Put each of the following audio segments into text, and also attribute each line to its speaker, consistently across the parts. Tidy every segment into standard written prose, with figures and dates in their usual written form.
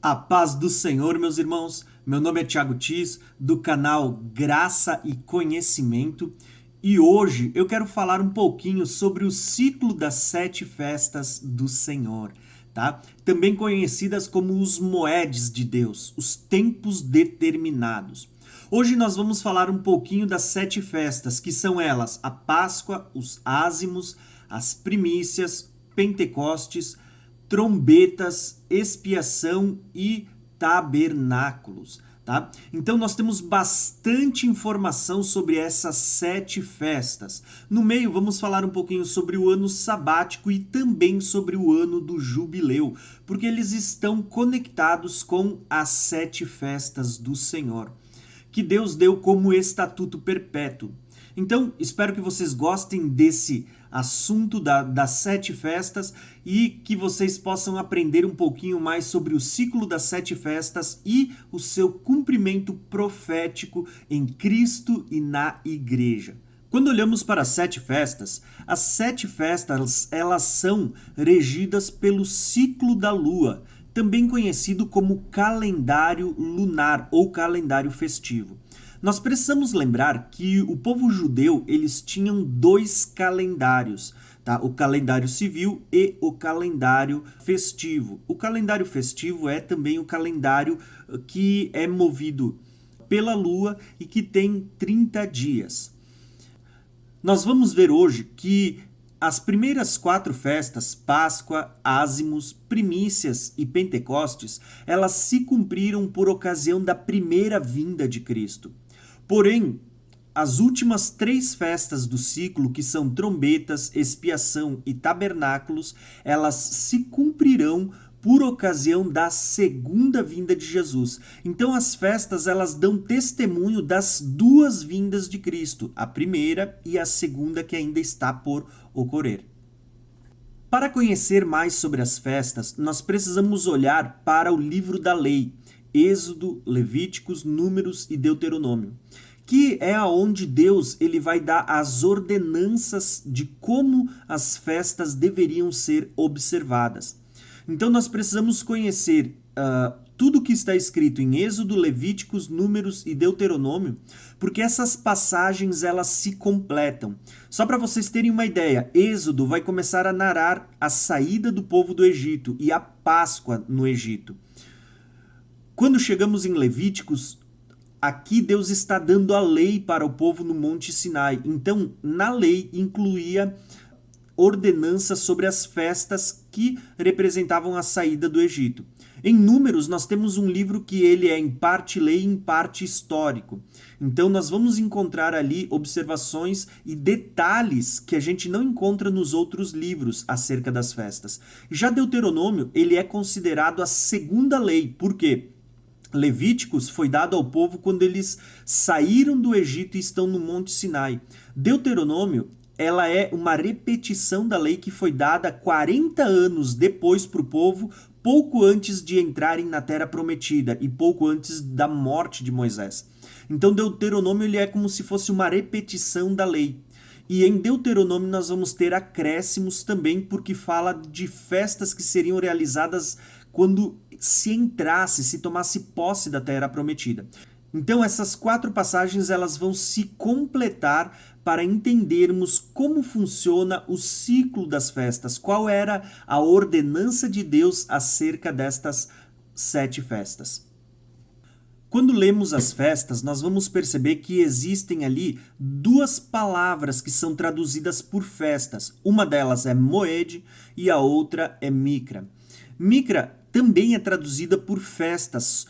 Speaker 1: A paz do Senhor, meus irmãos. Meu nome é Thiago Tis, do canal Graça e Conhecimento, e hoje eu quero falar um pouquinho sobre o ciclo das 7 festas do Senhor, tá? Também conhecidas como os moedes de Deus, os tempos determinados. Hoje nós vamos falar um pouquinho das 7 festas, que são elas: a Páscoa, os ázimos, as primícias, Pentecostes, trombetas, expiação e tabernáculos, tá? Então nós temos bastante informação sobre essas 7 festas. No meio vamos falar um pouquinho sobre o ano sabático e também sobre o ano do jubileu, porque eles estão conectados com as 7 festas do Senhor, que Deus deu como estatuto perpétuo. Então, espero que vocês gostem desse assunto das 7 festas e que vocês possam aprender um pouquinho mais sobre o ciclo das 7 festas e o seu cumprimento profético em Cristo e na igreja. Quando olhamos para as 7 festas, as 7 festas elas são regidas pelo ciclo da lua, também conhecido como calendário lunar ou calendário festivo. Nós precisamos lembrar que o povo judeu, eles tinham 2 calendários, tá? O calendário civil e o calendário festivo. O calendário festivo é também o calendário que é movido pela lua e que tem 30 dias. Nós vamos ver hoje que as primeiras 4 festas, Páscoa, Ázimos, Primícias e Pentecostes, elas se cumpriram por ocasião da primeira vinda de Cristo. Porém, as últimas 3 festas do ciclo, que são trombetas, expiação e tabernáculos, elas se cumprirão por ocasião da segunda vinda de Jesus. Então as festas elas dão testemunho das 2 vindas de Cristo, a primeira e a segunda que ainda está por ocorrer. Para conhecer mais sobre as festas, nós precisamos olhar para o livro da lei, Êxodo, Levíticos, Números e Deuteronômio, que é aonde Deus ele vai dar as ordenanças de como as festas deveriam ser observadas. Então nós precisamos conhecer tudo que está escrito em Êxodo, Levíticos, Números e Deuteronômio, porque essas passagens elas se completam. Só para vocês terem uma ideia, Êxodo vai começar a narrar a saída do povo do Egito e a Páscoa no Egito. Quando chegamos em Levíticos, aqui Deus está dando a lei para o povo no Monte Sinai. Então, na lei incluía ordenanças sobre as festas que representavam a saída do Egito. Em Números, nós temos um livro que ele é em parte lei e em parte histórico. Então, nós vamos encontrar ali observações e detalhes que a gente não encontra nos outros livros acerca das festas. Já Deuteronômio, ele é considerado a segunda lei. Por quê? Levíticos foi dado ao povo quando eles saíram do Egito e estão no Monte Sinai. Deuteronômio, ela é uma repetição da lei que foi dada 40 anos depois para o povo, pouco antes de entrarem na Terra Prometida e pouco antes da morte de Moisés. Então Deuteronômio ele é como se fosse uma repetição da lei. E em Deuteronômio nós vamos ter acréscimos também, porque fala de festas que seriam realizadas quando se entrasse, se tomasse posse da Terra Prometida. Então essas 4 passagens elas vão se completar para entendermos como funciona o ciclo das festas, qual era a ordenança de Deus acerca destas 7 festas. Quando lemos as festas, nós vamos perceber que existem ali 2 palavras que são traduzidas por festas. Uma delas é moed e a outra é micra. Micra também é traduzida por festas,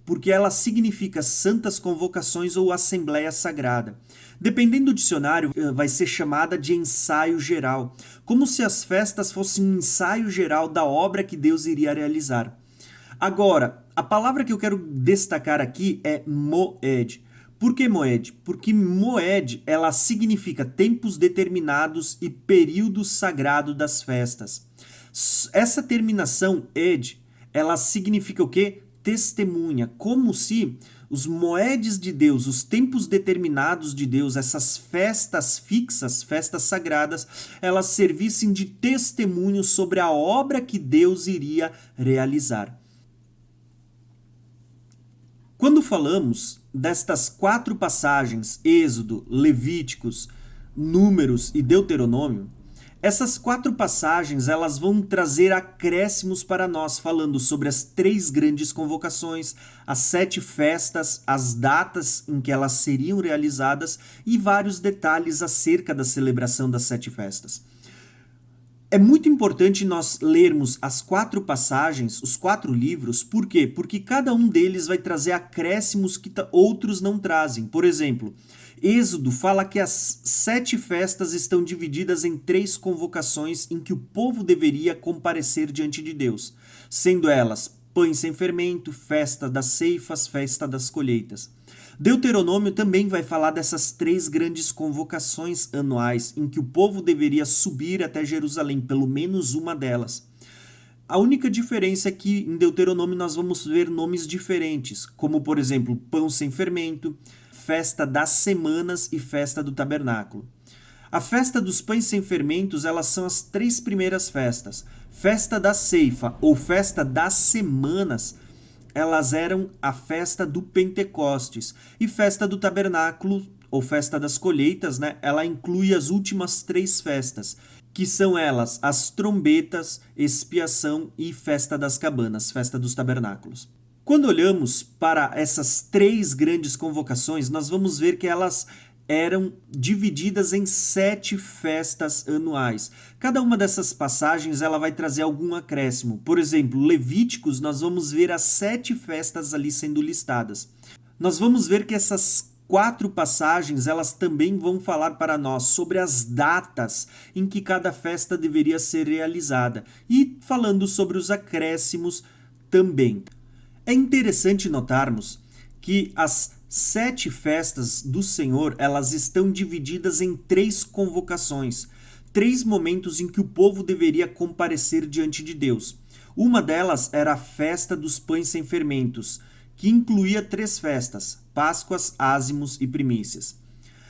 Speaker 1: porque ela significa santas convocações ou assembleia sagrada. Dependendo do dicionário, vai ser chamada de ensaio geral, como se as festas fossem um ensaio geral da obra que Deus iria realizar. Agora, a palavra que eu quero destacar aqui é moed. Por que moed? Porque moed, ela significa tempos determinados e período sagrado das festas. Essa terminação ed, ela significa o quê? Testemunha, como se os moedes de Deus, os tempos determinados de Deus, essas festas fixas, festas sagradas, elas servissem de testemunho sobre a obra que Deus iria realizar. Quando falamos destas 4 passagens, Êxodo, Levíticos, Números e Deuteronômio, essas 4 passagens elas vão trazer acréscimos para nós, falando sobre as 3 grandes convocações, as 7 festas, as datas em que elas seriam realizadas e vários detalhes acerca da celebração das 7 festas. É muito importante nós lermos as 4 passagens, os 4 livros, por quê? Porque cada um deles vai trazer acréscimos que outros não trazem. Por exemplo, Êxodo fala que as 7 festas estão divididas em 3 convocações em que o povo deveria comparecer diante de Deus, sendo elas pães sem fermento, festa das ceifas, festa das colheitas. Deuteronômio também vai falar dessas 3 grandes convocações anuais em que o povo deveria subir até Jerusalém, pelo menos uma delas. A única diferença é que em Deuteronômio nós vamos ver nomes diferentes, como por exemplo, pão sem fermento, festa das semanas e festa do tabernáculo. A festa dos pães sem fermentos, elas são as 3 primeiras festas. Festa da ceifa ou festa das semanas, elas eram a festa do Pentecostes. E festa do tabernáculo, ou festa das colheitas, né? Ela inclui as últimas 3 festas, que são elas as trombetas, expiação e festa das cabanas, festa dos tabernáculos. Quando olhamos para essas 3 grandes convocações, nós vamos ver que elas eram divididas em 7 festas anuais. Cada uma dessas passagens ela vai trazer algum acréscimo. Por exemplo, Levíticos, nós vamos ver as 7 festas ali sendo listadas. Nós vamos ver que essas 4 passagens elas também vão falar para nós sobre as datas em que cada festa deveria ser realizada e falando sobre os acréscimos também. É interessante notarmos que as 7 festas do Senhor, elas estão divididas em 3 convocações, 3 momentos em que o povo deveria comparecer diante de Deus. Uma delas era a festa dos pães sem fermentos, que incluía 3 festas, Páscoas, ázimos e primícias.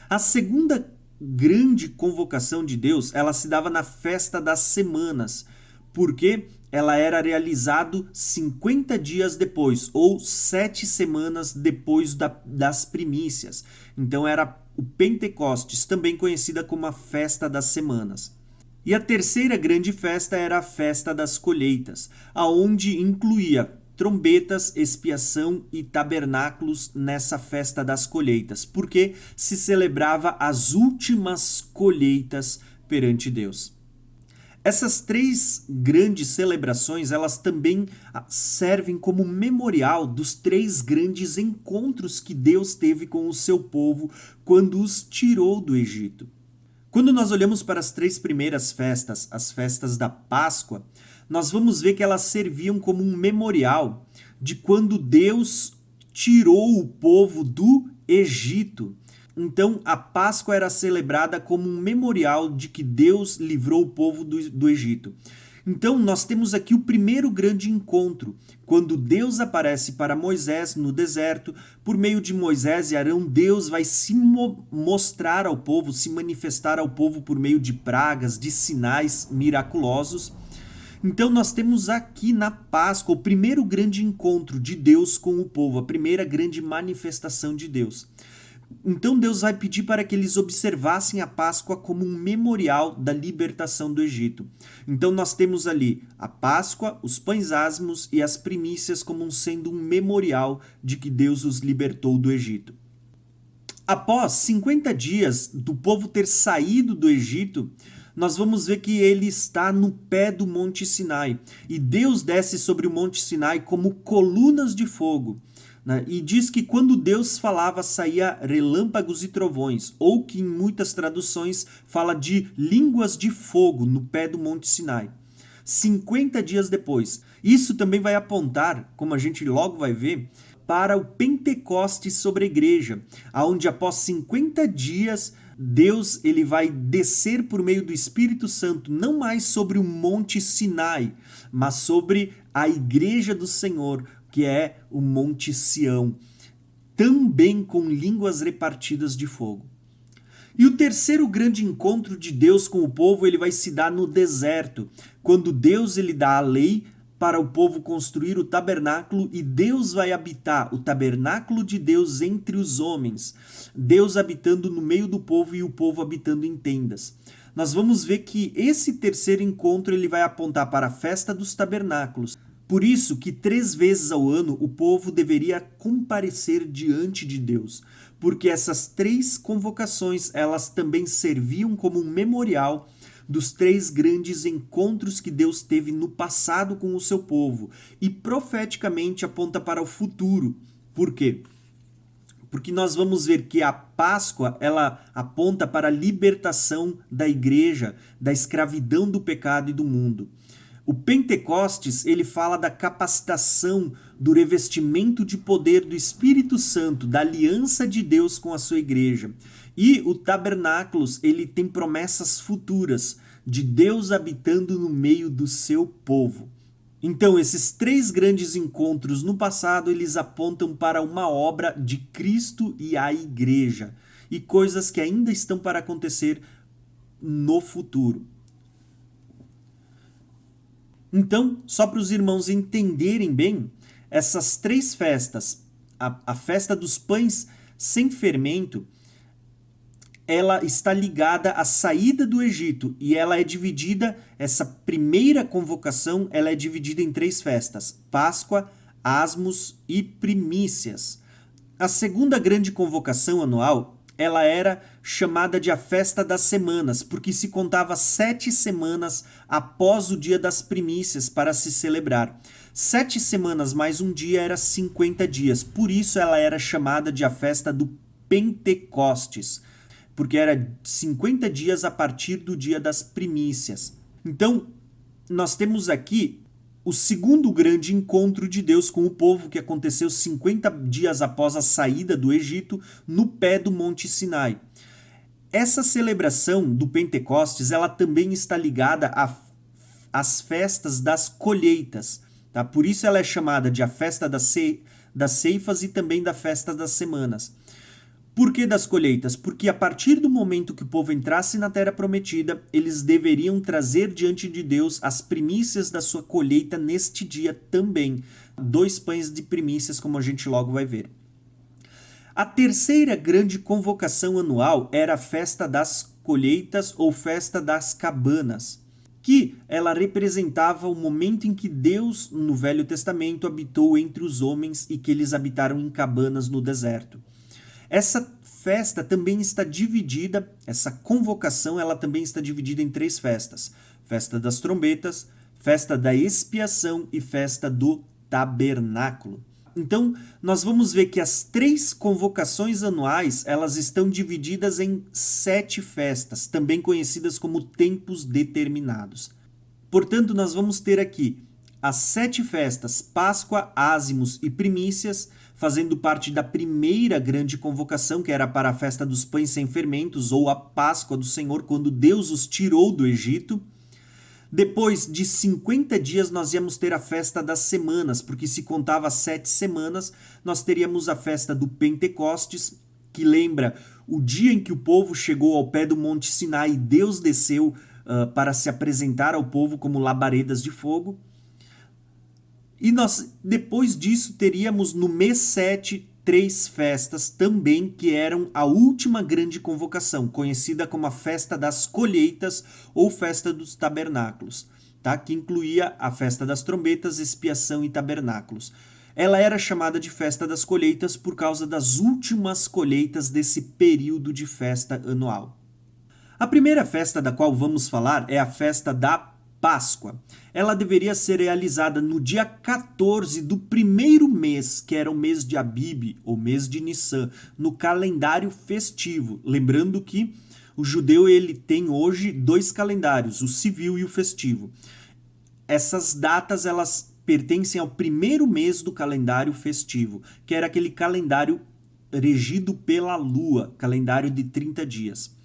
Speaker 1: A segunda grande convocação de Deus, ela se dava na festa das semanas, porque ela era realizado 50 dias depois, ou 7 semanas depois das primícias. Então era o Pentecostes, também conhecida como a festa das semanas. E a terceira grande festa era a festa das colheitas, aonde incluía trombetas, expiação e tabernáculos nessa festa das colheitas, porque se celebrava as últimas colheitas perante Deus. Essas 3 grandes celebrações, elas também servem como memorial dos 3 grandes encontros que Deus teve com o seu povo quando os tirou do Egito. Quando nós olhamos para as 3 primeiras festas, as festas da Páscoa, nós vamos ver que elas serviam como um memorial de quando Deus tirou o povo do Egito. Então, a Páscoa era celebrada como um memorial de que Deus livrou o povo do Egito. Então, nós temos aqui o primeiro grande encontro, quando Deus aparece para Moisés no deserto. Por meio de Moisés e Arão, Deus vai se mostrar ao povo, se manifestar ao povo por meio de pragas, de sinais miraculosos. Então, nós temos aqui na Páscoa o primeiro grande encontro de Deus com o povo, a primeira grande manifestação de Deus. Então Deus vai pedir para que eles observassem a Páscoa como um memorial da libertação do Egito. Então nós temos ali a Páscoa, os pães ázimos e as primícias como sendo um memorial de que Deus os libertou do Egito. Após 50 dias do povo ter saído do Egito, nós vamos ver que ele está no pé do Monte Sinai. E Deus desce sobre o Monte Sinai como colunas de fogo. E diz que quando Deus falava saía relâmpagos e trovões, ou que em muitas traduções fala de línguas de fogo no pé do Monte Sinai. 50 dias depois. Isso também vai apontar, como a gente logo vai ver, para o Pentecostes sobre a igreja, aonde após 50 dias Deus ele vai descer por meio do Espírito Santo, não mais sobre o Monte Sinai, mas sobre a igreja do Senhor, que é o Monte Sião, também com línguas repartidas de fogo. E o terceiro grande encontro de Deus com o povo, ele vai se dar no deserto, quando Deus ele dá a lei para o povo construir o tabernáculo e Deus vai habitar, o tabernáculo de Deus entre os homens, Deus habitando no meio do povo e o povo habitando em tendas. Nós vamos ver que esse terceiro encontro ele vai apontar para a festa dos tabernáculos. Por isso que 3 vezes ao ano o povo deveria comparecer diante de Deus, porque essas 3 convocações elas também serviam como um memorial dos 3 grandes encontros que Deus teve no passado com o seu povo e profeticamente aponta para o futuro. Por quê? Porque nós vamos ver que a Páscoa ela aponta para a libertação da igreja, da escravidão do pecado e do mundo. O Pentecostes, ele fala da capacitação, do revestimento de poder do Espírito Santo, da aliança de Deus com a sua igreja. E o Tabernáculos, ele tem promessas futuras de Deus habitando no meio do seu povo. Então, esses 3 grandes encontros no passado, eles apontam para uma obra de Cristo e a igreja, e coisas que ainda estão para acontecer no futuro. Então, só para os irmãos entenderem bem, essas 3 festas, a festa dos pães sem fermento, ela está ligada à saída do Egito e ela é dividida, essa primeira convocação, ela é dividida em 3 festas, Páscoa, Asmos e Primícias. A segunda grande convocação anual, ela era chamada de a Festa das Semanas, porque se contava 7 semanas após o dia das primícias para se celebrar. 7 semanas mais um dia era 50 dias, por isso ela era chamada de a Festa do Pentecostes, porque era 50 dias a partir do dia das primícias. Então, nós temos aqui o segundo grande encontro de Deus com o povo, que aconteceu 50 dias após a saída do Egito, no pé do Monte Sinai. Essa celebração do Pentecostes, ela também está ligada às festas das colheitas, tá? Por isso ela é chamada de a festa das ceifas e também da festa das semanas. Por que das colheitas? Porque a partir do momento que o povo entrasse na terra prometida, eles deveriam trazer diante de Deus as primícias da sua colheita neste dia também. 2 pães de primícias, como a gente logo vai ver. A terceira grande convocação anual era a festa das colheitas ou festa das cabanas, que ela representava o momento em que Deus, no Velho Testamento, habitou entre os homens e que eles habitaram em cabanas no deserto. Essa festa também está dividida, essa convocação ela também está dividida em 3 festas. Festa das trombetas, festa da expiação e festa do tabernáculo. Então, nós vamos ver que as 3 convocações anuais, elas estão divididas em 7 festas, também conhecidas como tempos determinados. Portanto, nós vamos ter aqui as 7 festas, Páscoa, Ázimos e Primícias, fazendo parte da primeira grande convocação, que era para a festa dos pães sem fermentos, ou a Páscoa do Senhor, quando Deus os tirou do Egito. Depois de 50 dias, nós íamos ter a festa das semanas, porque se contava 7 semanas, nós teríamos a festa do Pentecostes, que lembra o dia em que o povo chegou ao pé do Monte Sinai e Deus desceu para se apresentar ao povo como labaredas de fogo. E nós, depois disso, teríamos no mês 7 3 festas também, que eram a última grande convocação, conhecida como a Festa das Colheitas ou Festa dos Tabernáculos, tá? Que incluía a Festa das Trombetas, Expiação e Tabernáculos. Ela era chamada de Festa das Colheitas por causa das últimas colheitas desse período de festa anual. A primeira festa da qual vamos falar é a Festa da Páscoa. Ela deveria ser realizada no dia 14 do primeiro mês, que era o mês de Abib, ou mês de Nissan, no calendário festivo. Lembrando que o judeu ele tem hoje 2 calendários, o civil e o festivo. Essas datas elas pertencem ao primeiro mês do calendário festivo, que era aquele calendário regido pela lua, calendário de 30 dias.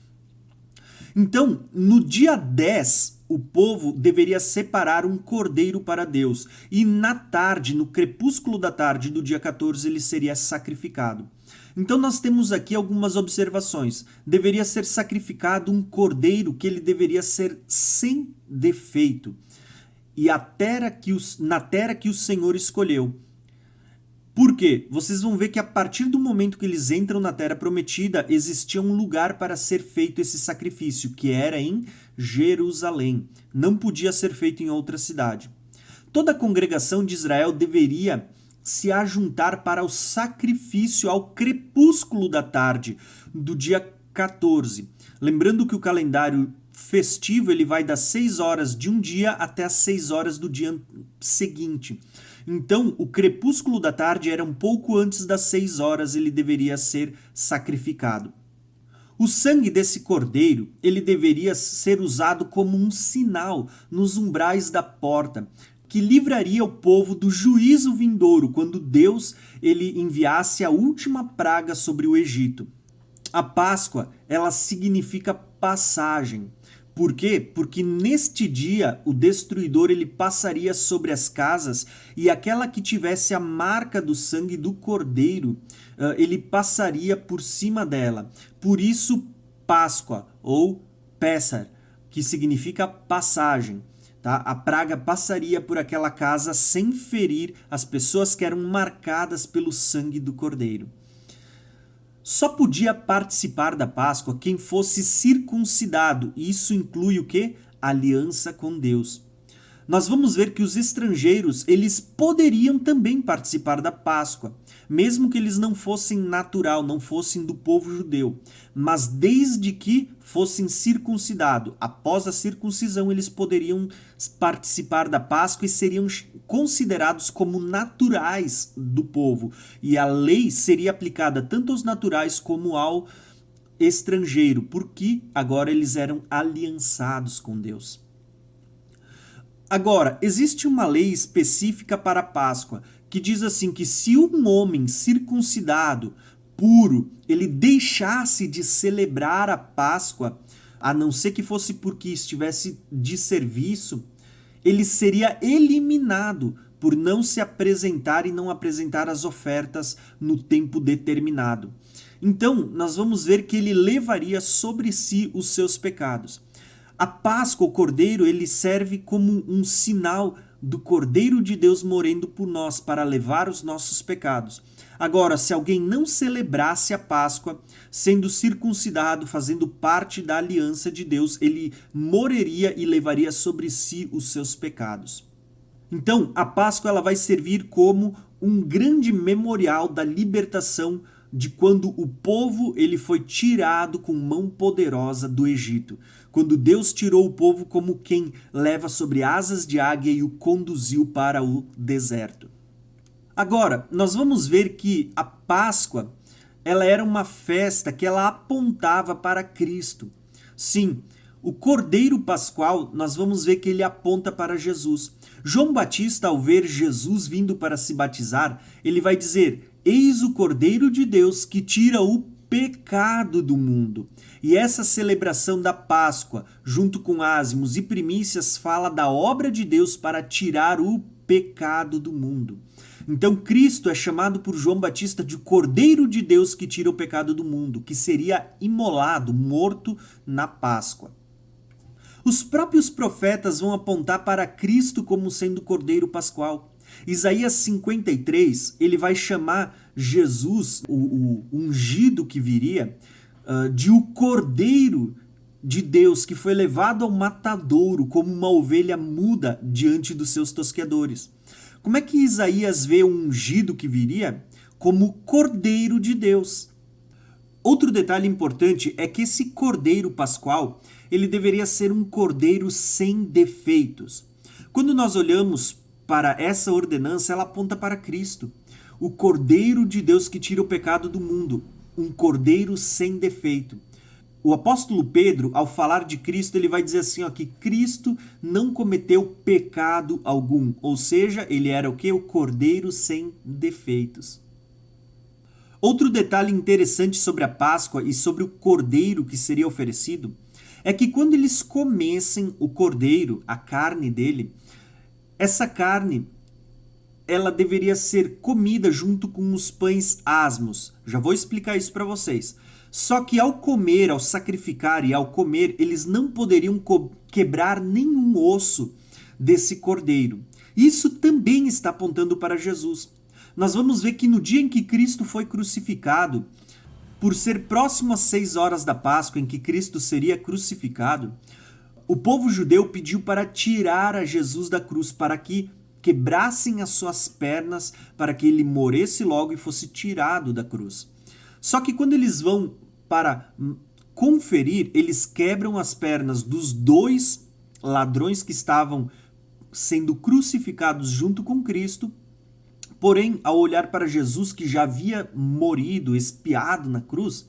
Speaker 1: Então, no dia 10, o povo deveria separar um cordeiro para Deus, e na tarde, no crepúsculo da tarde do dia 14, ele seria sacrificado. Então nós temos aqui algumas observações. Deveria ser sacrificado um cordeiro que ele deveria ser sem defeito. e na terra que o Senhor escolheu. Por quê? Vocês vão ver que a partir do momento que eles entram na Terra Prometida, existia um lugar para ser feito esse sacrifício, que era em Jerusalém. Não podia ser feito em outra cidade. Toda a congregação de Israel deveria se ajuntar para o sacrifício ao crepúsculo da tarde do dia 14. Lembrando que o calendário festivo ele vai das 6 horas de um dia até as 6 horas do dia seguinte. Então, o crepúsculo da tarde era um pouco antes das 6 horas, ele deveria ser sacrificado. O sangue desse cordeiro, ele deveria ser usado como um sinal nos umbrais da porta, que livraria o povo do juízo vindouro, quando Deus ele enviasse a última praga sobre o Egito. A Páscoa, ela significa passagem. Por quê? Porque neste dia o destruidor ele passaria sobre as casas e aquela que tivesse a marca do sangue do cordeiro, ele passaria por cima dela. Por isso, Páscoa ou Pessar, que significa passagem. Tá? A praga passaria por aquela casa sem ferir as pessoas que eram marcadas pelo sangue do cordeiro. Só podia participar da Páscoa quem fosse circuncidado, e isso inclui o quê? Aliança com Deus. Nós vamos ver que os estrangeiros, eles poderiam também participar da Páscoa, mesmo que eles não fossem natural, não fossem do povo judeu, mas desde que fossem circuncidados. Após a circuncisão, eles poderiam participar da Páscoa e seriam considerados como naturais do povo. E a lei seria aplicada tanto aos naturais como ao estrangeiro, porque agora eles eram aliançados com Deus. Agora, existe uma lei específica para a Páscoa, que diz assim que se um homem circuncidado, puro, ele deixasse de celebrar a Páscoa, a não ser que fosse porque estivesse de serviço, ele seria eliminado por não se apresentar e não apresentar as ofertas no tempo determinado. Então, nós vamos ver que ele levaria sobre si os seus pecados. A Páscoa, o Cordeiro, ele serve como um sinal do Cordeiro de Deus morrendo por nós para levar os nossos pecados. Agora, se alguém não celebrasse a Páscoa, sendo circuncidado, fazendo parte da aliança de Deus, ele morreria e levaria sobre si os seus pecados. Então, a Páscoa ela vai servir como um grande memorial da libertação de quando o povo ele foi tirado com mão poderosa do Egito. Quando Deus tirou o povo como quem leva sobre asas de águia e o conduziu para o deserto. Agora, nós vamos ver que a Páscoa ela era uma festa que ela apontava para Cristo. Sim, o Cordeiro Pascual, nós vamos ver que ele aponta para Jesus. João Batista, ao ver Jesus vindo para se batizar, ele vai dizer: eis o Cordeiro de Deus que tira o pecado do mundo. E essa celebração da Páscoa, junto com ázimos e primícias, fala da obra de Deus para tirar o pecado do mundo. Então Cristo é chamado por João Batista de Cordeiro de Deus que tira o pecado do mundo, que seria imolado, morto na Páscoa. Os próprios profetas vão apontar para Cristo como sendo o Cordeiro Pascual. Isaías 53, ele vai chamar Jesus, o ungido que viria, de o Cordeiro de Deus que foi levado ao matadouro como uma ovelha muda diante dos seus tosqueadores. Como é que Isaías vê o ungido que viria? Como o Cordeiro de Deus. Outro detalhe importante é que esse Cordeiro Pascual, ele deveria ser um cordeiro sem defeitos. Quando nós olhamos para essa ordenança, ela aponta para Cristo, o Cordeiro de Deus que tira o pecado do mundo, um cordeiro sem defeito. O apóstolo Pedro, ao falar de Cristo, ele vai dizer assim, ó, que Cristo não cometeu pecado algum, ou seja, ele era o quê? O cordeiro sem defeitos. Outro detalhe interessante sobre a Páscoa e sobre o cordeiro que seria oferecido é que quando eles comessem o cordeiro, a carne dele, essa carne ela deveria ser comida junto com os pães asmos. Já vou explicar isso para vocês. Só que ao comer, ao sacrificar e ao comer, eles não poderiam quebrar nenhum osso desse cordeiro. Isso também está apontando para Jesus. Nós vamos ver que no dia em que Cristo foi crucificado, por ser próximo às 6 horas da Páscoa em que Cristo seria crucificado, o povo judeu pediu para tirar a Jesus da cruz, para que quebrassem as suas pernas, para que ele morresse logo e fosse tirado da cruz. Só que quando eles vão para conferir, eles quebram as pernas dos 2 ladrões que estavam sendo crucificados junto com Cristo. Porém, ao olhar para Jesus, que já havia morrido, expiado na cruz,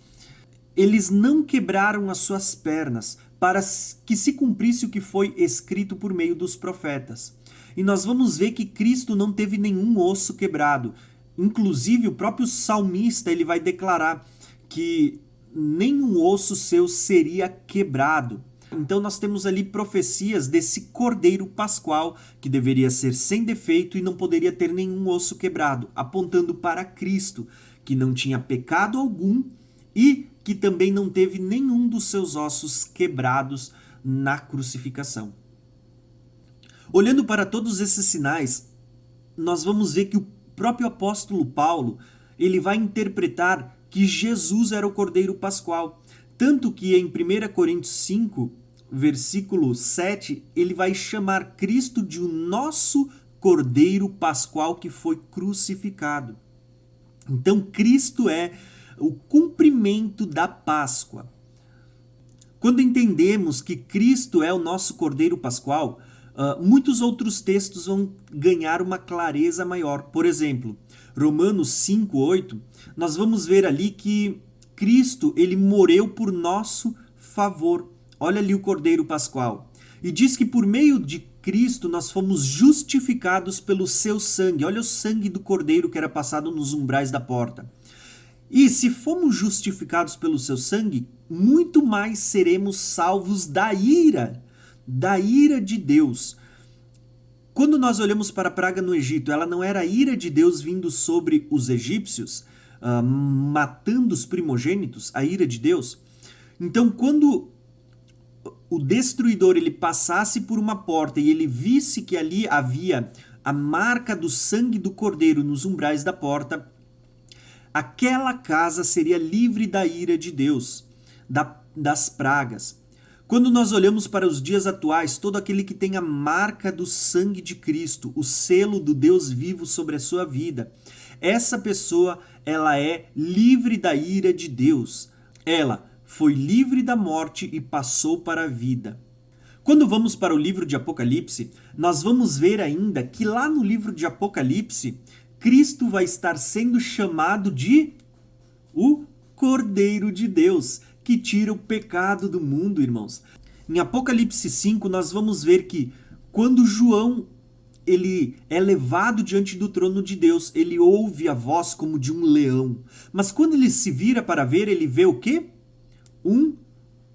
Speaker 1: eles não quebraram as suas pernas para que se cumprisse o que foi escrito por meio dos profetas. E nós vamos ver que Cristo não teve nenhum osso quebrado. Inclusive, o próprio salmista ele vai declarar que nenhum osso seu seria quebrado. Então nós temos ali profecias desse cordeiro pascual que deveria ser sem defeito e não poderia ter nenhum osso quebrado, apontando para Cristo, que não tinha pecado algum e que também não teve nenhum dos seus ossos quebrados na crucificação. Olhando para todos esses sinais, nós vamos ver que o próprio apóstolo Paulo, ele vai interpretar que Jesus era o cordeiro pascual. Tanto que em 1 Coríntios 5, versículo 7, ele vai chamar Cristo de o nosso cordeiro pascual que foi crucificado. Então, Cristo é o cumprimento da Páscoa. Quando entendemos que Cristo é o nosso cordeiro pascual, muitos outros textos vão ganhar uma clareza maior. Por exemplo, Romanos 5:8, nós vamos ver ali que Cristo, ele morreu por nosso favor. Olha ali o cordeiro pascual. E diz que por meio de Cristo nós fomos justificados pelo seu sangue. Olha o sangue do cordeiro que era passado nos umbrais da porta. E se fomos justificados pelo seu sangue, muito mais seremos salvos da ira de Deus. Quando nós olhamos para a praga no Egito, ela não era a ira de Deus vindo sobre os egípcios, matando os primogênitos, a ira de Deus. Então, quando o destruidor ele passasse por uma porta e ele visse que ali havia a marca do sangue do cordeiro nos umbrais da porta, aquela casa seria livre da ira de Deus, das pragas. Quando nós olhamos para os dias atuais, todo aquele que tem a marca do sangue de Cristo, o selo do Deus vivo sobre a sua vida, essa pessoa, ela é livre da ira de Deus. Ela foi livre da morte e passou para a vida. Quando vamos para o livro de Apocalipse, nós vamos ver ainda que lá no livro de Apocalipse, Cristo vai estar sendo chamado de o Cordeiro de Deus, que tira o pecado do mundo, irmãos. Em Apocalipse 5, nós vamos ver que quando João ele é levado diante do trono de Deus, ele ouve a voz como de um leão. Mas quando ele se vira para ver, ele vê o quê? Um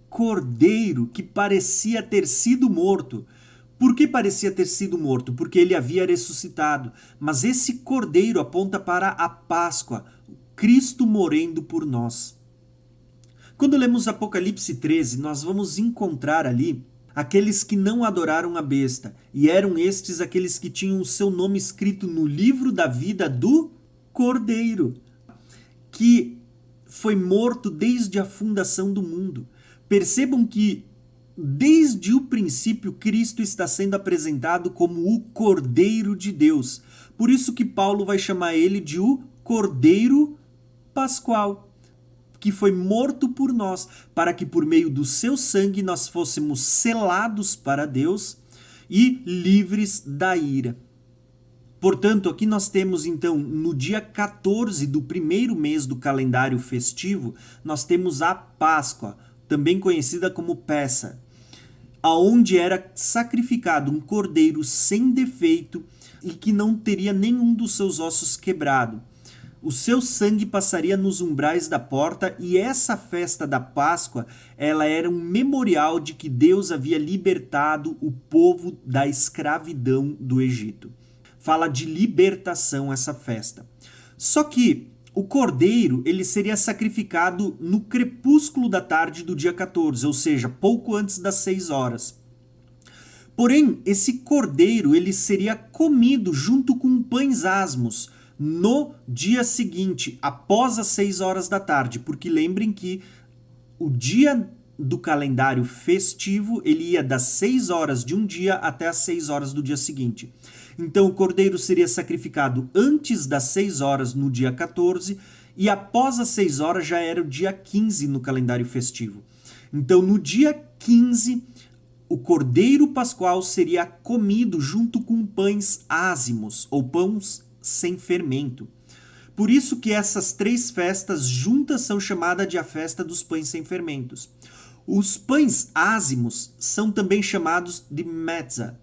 Speaker 1: cordeiro que parecia ter sido morto. Por que parecia ter sido morto? Porque ele havia ressuscitado. Mas esse cordeiro aponta para a Páscoa, Cristo morrendo por nós. Quando lemos Apocalipse 13, nós vamos encontrar ali aqueles que não adoraram a besta, e eram estes aqueles que tinham o seu nome escrito no livro da vida do Cordeiro, que foi morto desde a fundação do mundo. Percebam que desde o princípio Cristo está sendo apresentado como o Cordeiro de Deus. Por isso que Paulo vai chamar ele de o Cordeiro Pascual, que foi morto por nós, para que por meio do seu sangue nós fôssemos selados para Deus e livres da ira. Portanto, aqui nós temos então, no dia 14 do primeiro mês do calendário festivo, nós temos a Páscoa, também conhecida como Pessa, aonde era sacrificado um cordeiro sem defeito e que não teria nenhum dos seus ossos quebrado. O seu sangue passaria nos umbrais da porta, e essa festa da Páscoa, ela era um memorial de que Deus havia libertado o povo da escravidão do Egito. Fala de libertação essa festa. Só que o cordeiro, ele seria sacrificado no crepúsculo da tarde do dia 14, ou seja, pouco antes das 6 horas. Porém, esse cordeiro ele seria comido junto com pães asmos no dia seguinte, após as 6 horas da tarde, porque lembrem que o dia do calendário festivo ele ia das 6 horas de um dia até as 6 horas do dia seguinte. Então o cordeiro seria sacrificado antes das 6 horas no dia 14 e após as 6 horas já era o dia 15 no calendário festivo. Então no dia 15 o cordeiro pascual seria comido junto com pães ázimos ou pães sem fermento. Por isso que essas 3 festas juntas são chamadas de a festa dos pães sem fermentos. Os pães ázimos são também chamados de metzah.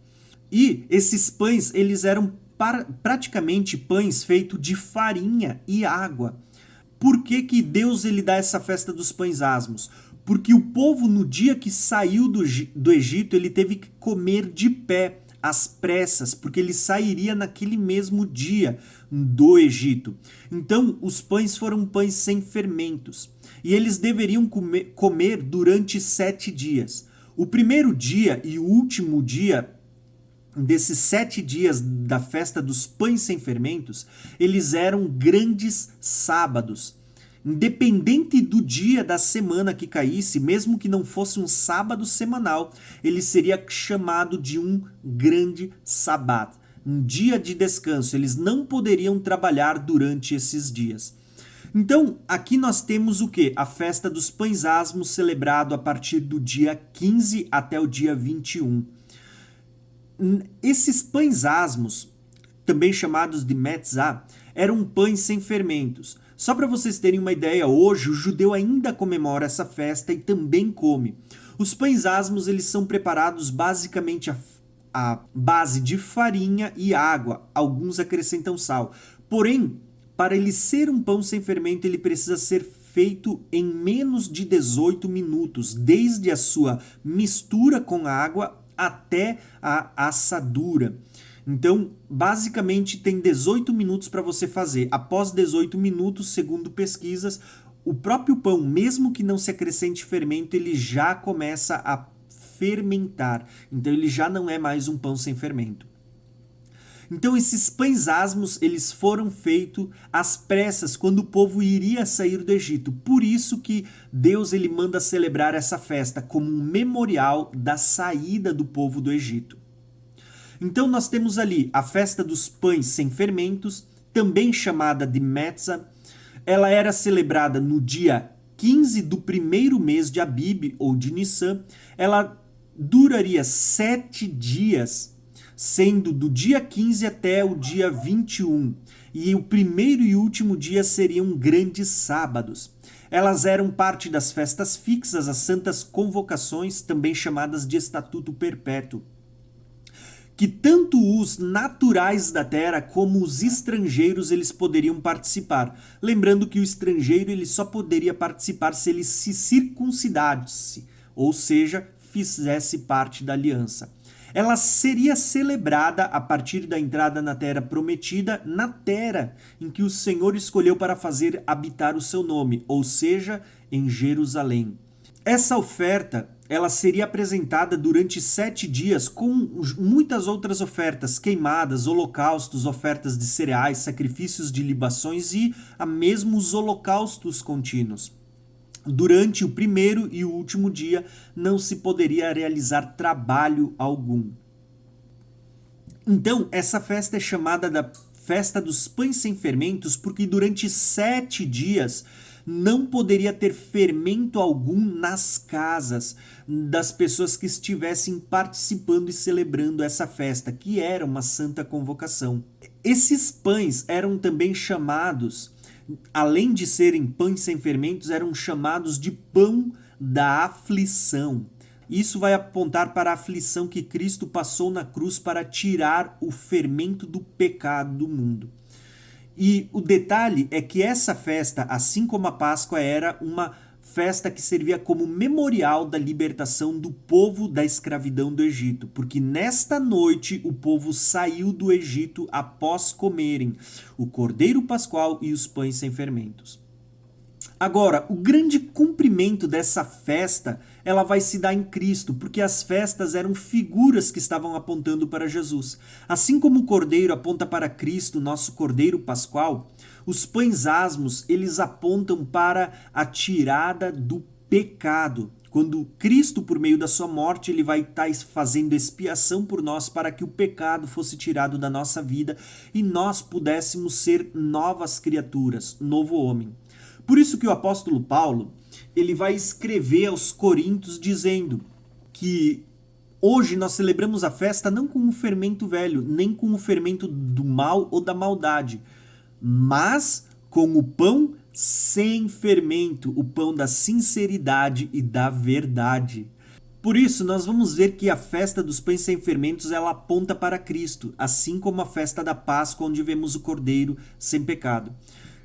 Speaker 1: E esses pães, eles eram praticamente pães feitos de farinha e água. Por que Deus ele dá essa festa dos pães asmos? Porque o povo, no dia que saiu do Egito, ele teve que comer de pé, às pressas, porque ele sairia naquele mesmo dia do Egito. Então, os pães foram pães sem fermentos. E eles deveriam comer durante 7 dias. O primeiro dia e o último dia desses 7 dias da festa dos pães sem fermentos, eles eram grandes sábados. Independente do dia da semana que caísse, mesmo que não fosse um sábado semanal, ele seria chamado de um grande sabat, um dia de descanso. Eles não poderiam trabalhar durante esses dias. Então, aqui nós temos o que? A festa dos pães asmos, celebrado a partir do dia 15 até o dia 21. Esses pães asmos, também chamados de metzah, eram pães sem fermentos. Só para vocês terem uma ideia, hoje o judeu ainda comemora essa festa e também come. Os pães asmos eles são preparados basicamente a base de farinha e água. Alguns acrescentam sal. Porém, para ele ser um pão sem fermento, ele precisa ser feito em menos de 18 minutos, desde a sua mistura com água até a assadura. Então, basicamente, tem 18 minutos para você fazer. Após 18 minutos, segundo pesquisas, o próprio pão, mesmo que não se acrescente fermento, ele já começa a fermentar. Então, ele já não é mais um pão sem fermento. Então, esses pães asmos, eles foram feitos às pressas, quando o povo iria sair do Egito. Por isso que Deus ele manda celebrar essa festa como um memorial da saída do povo do Egito. Então nós temos ali a festa dos pães sem fermentos, também chamada de Metzah. Ela era celebrada no dia 15 do primeiro mês de Abib, ou de Nissan. Ela duraria 7 dias, sendo do dia 15 até o dia 21. E o primeiro e último dia seriam grandes sábados. Elas eram parte das festas fixas, as santas convocações, também chamadas de estatuto perpétuo, que tanto os naturais da terra como os estrangeiros eles poderiam participar. Lembrando que o estrangeiro ele só poderia participar se ele se circuncidasse, ou seja, fizesse parte da aliança. Ela seria celebrada a partir da entrada na terra prometida, na terra em que o Senhor escolheu para fazer habitar o seu nome, ou seja, em Jerusalém. Essa oferta ela seria apresentada durante 7 dias com muitas outras ofertas, queimadas, holocaustos, ofertas de cereais, sacrifícios de libações e mesmo os holocaustos contínuos. Durante o primeiro e o último dia não se poderia realizar trabalho algum. Então, essa festa é chamada da festa dos pães sem fermentos porque durante 7 dias não poderia ter fermento algum nas casas das pessoas que estivessem participando e celebrando essa festa, que era uma santa convocação. Esses pães eram também chamados, além de serem pães sem fermentos, eram chamados de pão da aflição. Isso vai apontar para a aflição que Cristo passou na cruz para tirar o fermento do pecado do mundo. E o detalhe é que essa festa, assim como a Páscoa, era uma festa que servia como memorial da libertação do povo da escravidão do Egito, porque nesta noite o povo saiu do Egito após comerem o cordeiro pascual e os pães sem fermentos. Agora, o grande cumprimento dessa festa, ela vai se dar em Cristo, porque as festas eram figuras que estavam apontando para Jesus. Assim como o Cordeiro aponta para Cristo, nosso Cordeiro Pascual, os pães asmos, eles apontam para a tirada do pecado. Quando Cristo, por meio da sua morte, ele vai estar fazendo expiação por nós para que o pecado fosse tirado da nossa vida e nós pudéssemos ser novas criaturas, novo homem. Por isso que o apóstolo Paulo, ele vai escrever aos Coríntios dizendo que hoje nós celebramos a festa não com o fermento velho, nem com o fermento do mal ou da maldade, mas com o pão sem fermento, o pão da sinceridade e da verdade. Por isso, nós vamos ver que a festa dos pães sem fermentos, ela aponta para Cristo, assim como a festa da Páscoa, onde vemos o Cordeiro sem pecado.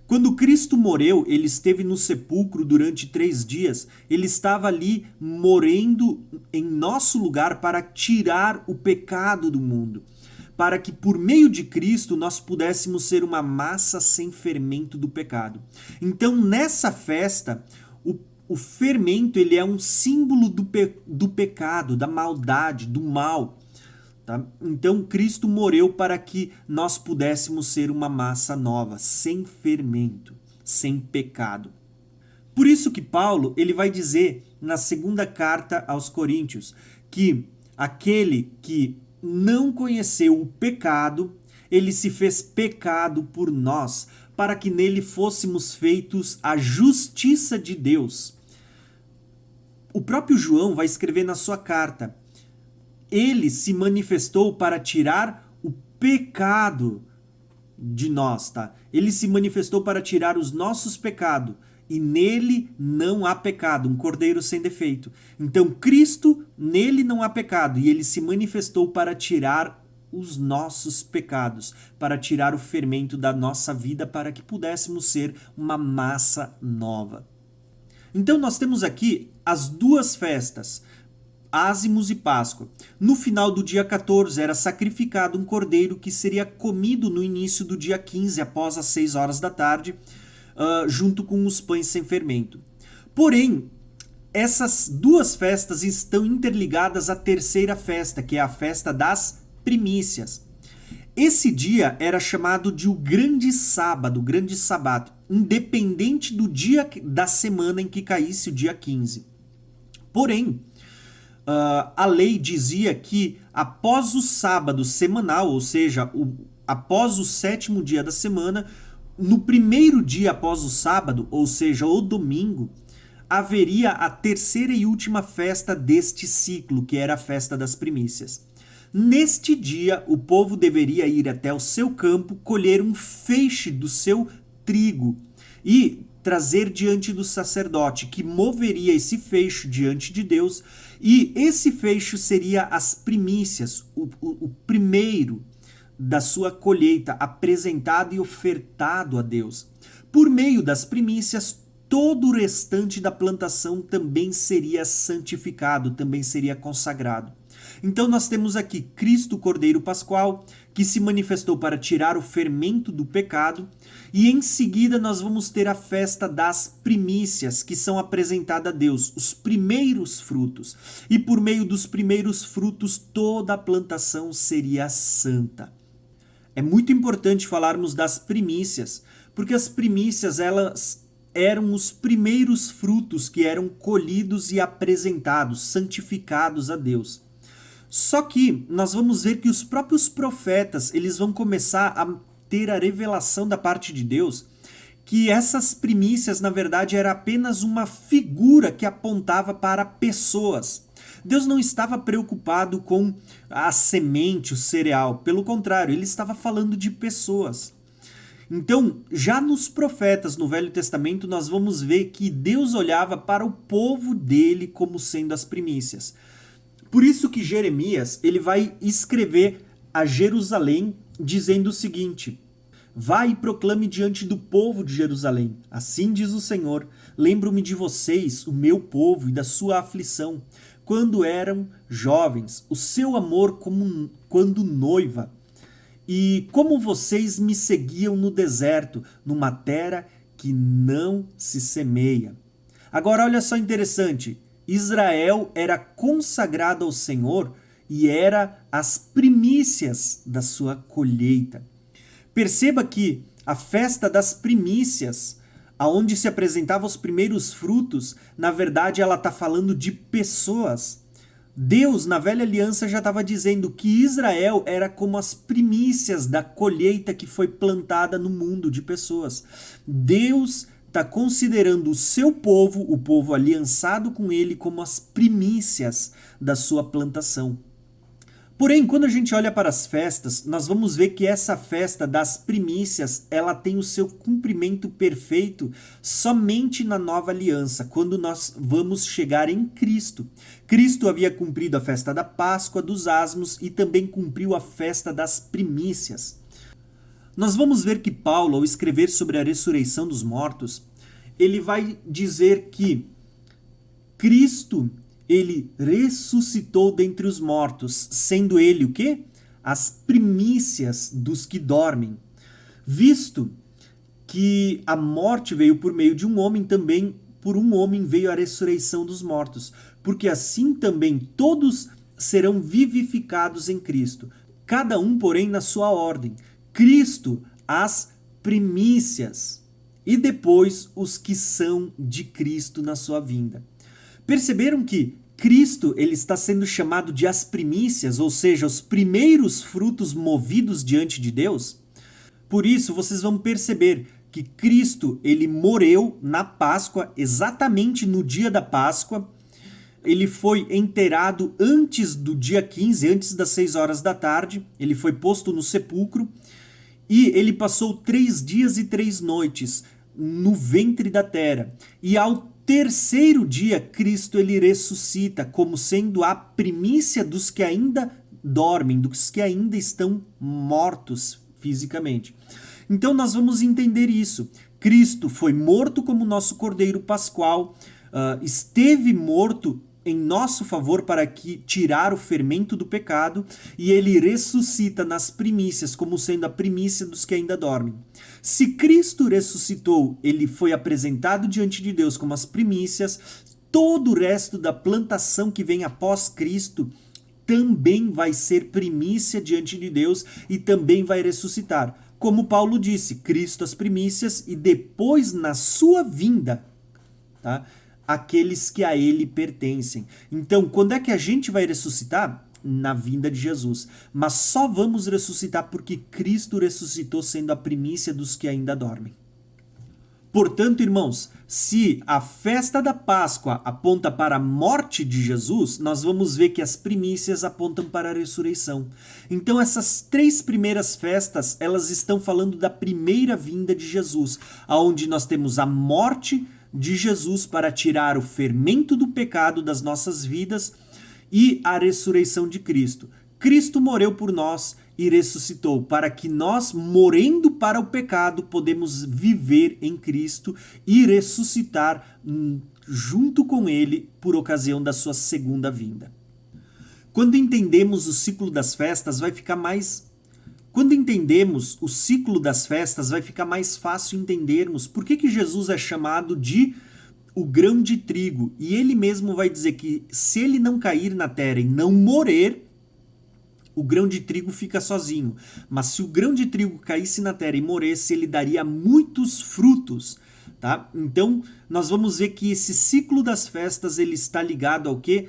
Speaker 1: Quando Cristo morreu, ele esteve no sepulcro durante 3 dias, ele estava ali morrendo em nosso lugar para tirar o pecado do mundo, para que por meio de Cristo nós pudéssemos ser uma massa sem fermento do pecado. Então nessa festa, o fermento ele é um símbolo do pecado, da maldade, do mal. Tá? Então Cristo morreu para que nós pudéssemos ser uma massa nova, sem fermento, sem pecado. Por isso que Paulo ele vai dizer na segunda carta aos Coríntios que aquele que não conheceu o pecado, ele se fez pecado por nós, para que nele fôssemos feitos a justiça de Deus. O próprio João vai escrever na sua carta: ele se manifestou para tirar o pecado de nós, tá? Ele se manifestou para tirar os nossos pecados, e nele não há pecado, um cordeiro sem defeito. Então Cristo, nele não há pecado, e ele se manifestou para tirar os nossos pecados, para tirar o fermento da nossa vida, para que pudéssemos ser uma massa nova. Então nós temos aqui as duas festas, Ázimos e Páscoa. No final do dia 14 era sacrificado um cordeiro que seria comido no início do dia 15, após as 6 horas da tarde, junto com os pães sem fermento. Porém, essas duas festas estão interligadas à terceira festa, que é a festa das primícias. Esse dia era chamado de o grande sábado, o grande sabato, independente do dia da semana em que caísse o dia 15. Porém, a lei dizia que após o sábado semanal, ou seja, após o 7º dia da semana, no primeiro dia após o sábado, ou seja, o domingo, haveria a terceira e última festa deste ciclo, que era a festa das primícias. Neste dia, o povo deveria ir até o seu campo, colher um feixe do seu trigo e trazer diante do sacerdote, que moveria esse feixe diante de Deus, e esse feixe seria as primícias, o primeiro da sua colheita, apresentado e ofertado a Deus. Por meio das primícias, todo o restante da plantação também seria santificado, também seria consagrado. Então nós temos aqui Cristo, Cordeiro Pascual, que se manifestou para tirar o fermento do pecado, e em seguida nós vamos ter a festa das primícias, que são apresentadas a Deus, os primeiros frutos. E por meio dos primeiros frutos, toda a plantação seria santa. É muito importante falarmos das primícias, porque as primícias, elas eram os primeiros frutos que eram colhidos e apresentados, santificados a Deus. Só que nós vamos ver que os próprios profetas, eles vão começar a ter a revelação da parte de Deus que essas primícias, na verdade, era apenas uma figura que apontava para pessoas. Deus não estava preocupado com a semente, o cereal. Pelo contrário, ele estava falando de pessoas. Então, já nos profetas no Velho Testamento, nós vamos ver que Deus olhava para o povo dele como sendo as primícias. Por isso que Jeremias ele vai escrever a Jerusalém dizendo o seguinte: vai e proclame diante do povo de Jerusalém. Assim diz o Senhor, lembro-me de vocês, o meu povo, e da sua aflição, quando eram jovens, o seu amor como quando noiva, e como vocês me seguiam no deserto, numa terra que não se semeia. Agora olha só interessante, Israel era consagrado ao Senhor e era as primícias da sua colheita. Perceba que a festa das primícias, aonde se apresentavam os primeiros frutos, na verdade ela está falando de pessoas. Deus, na velha aliança, já estava dizendo que Israel era como as primícias da colheita que foi plantada no mundo de pessoas. Deus está considerando o seu povo, o povo aliançado com ele, como as primícias da sua plantação. Porém, quando a gente olha para as festas, nós vamos ver que essa festa das primícias, ela tem o seu cumprimento perfeito somente na nova aliança, quando nós vamos chegar em Cristo. Cristo havia cumprido a festa da Páscoa, dos asmos e também cumpriu a festa das primícias. Nós vamos ver que Paulo, ao escrever sobre a ressurreição dos mortos, ele vai dizer que Cristo, ele ressuscitou dentre os mortos, sendo ele o quê? As primícias dos que dormem. Visto que a morte veio por meio de um homem, também por um homem veio a ressurreição dos mortos, porque assim também todos serão vivificados em Cristo, cada um, porém, na sua ordem. Cristo, as primícias, e depois os que são de Cristo na sua vinda. Perceberam que Cristo ele está sendo chamado de as primícias, ou seja, os primeiros frutos movidos diante de Deus? Por isso, vocês vão perceber que Cristo ele morreu na Páscoa, exatamente no dia da Páscoa. Ele foi enterrado antes do dia 15, antes das 6 horas da tarde. Ele foi posto no sepulcro e ele passou 3 dias e 3 noites no ventre da terra. E ao terceiro dia, Cristo ele ressuscita como sendo a primícia dos que ainda dormem, dos que ainda estão mortos fisicamente. Então nós vamos entender isso. Cristo foi morto como nosso Cordeiro Pascual, esteve morto em nosso favor para que tirar o fermento do pecado, e ele ressuscita nas primícias, como sendo a primícia dos que ainda dormem. Se Cristo ressuscitou, ele foi apresentado diante de Deus como as primícias, todo o resto da plantação que vem após Cristo também vai ser primícia diante de Deus e também vai ressuscitar. Como Paulo disse, Cristo as primícias e depois na sua vinda, tá? Aqueles que a ele pertencem. Então, quando é que a gente vai ressuscitar? Na vinda de Jesus. Mas só vamos ressuscitar porque Cristo ressuscitou sendo a primícia dos que ainda dormem. Portanto, irmãos, se a festa da Páscoa aponta para a morte de Jesus, nós vamos ver que as primícias apontam para a ressurreição. Então, essas 3 primeiras festas, elas estão falando da primeira vinda de Jesus, onde nós temos a morte de Jesus para tirar o fermento do pecado das nossas vidas e a ressurreição de Cristo. Cristo morreu por nós e ressuscitou para que nós, morrendo para o pecado, podemos viver em Cristo e ressuscitar junto com ele por ocasião da sua segunda vinda. Quando entendemos o ciclo das festas, vai ficar mais fácil entendermos por que Jesus é chamado de o grão de trigo. E ele mesmo vai dizer que se ele não cair na terra e não morrer, o grão de trigo fica sozinho. Mas se o grão de trigo caísse na terra e morresse, ele daria muitos frutos. Tá? Então, nós vamos ver que esse ciclo das festas ele está ligado ao quê?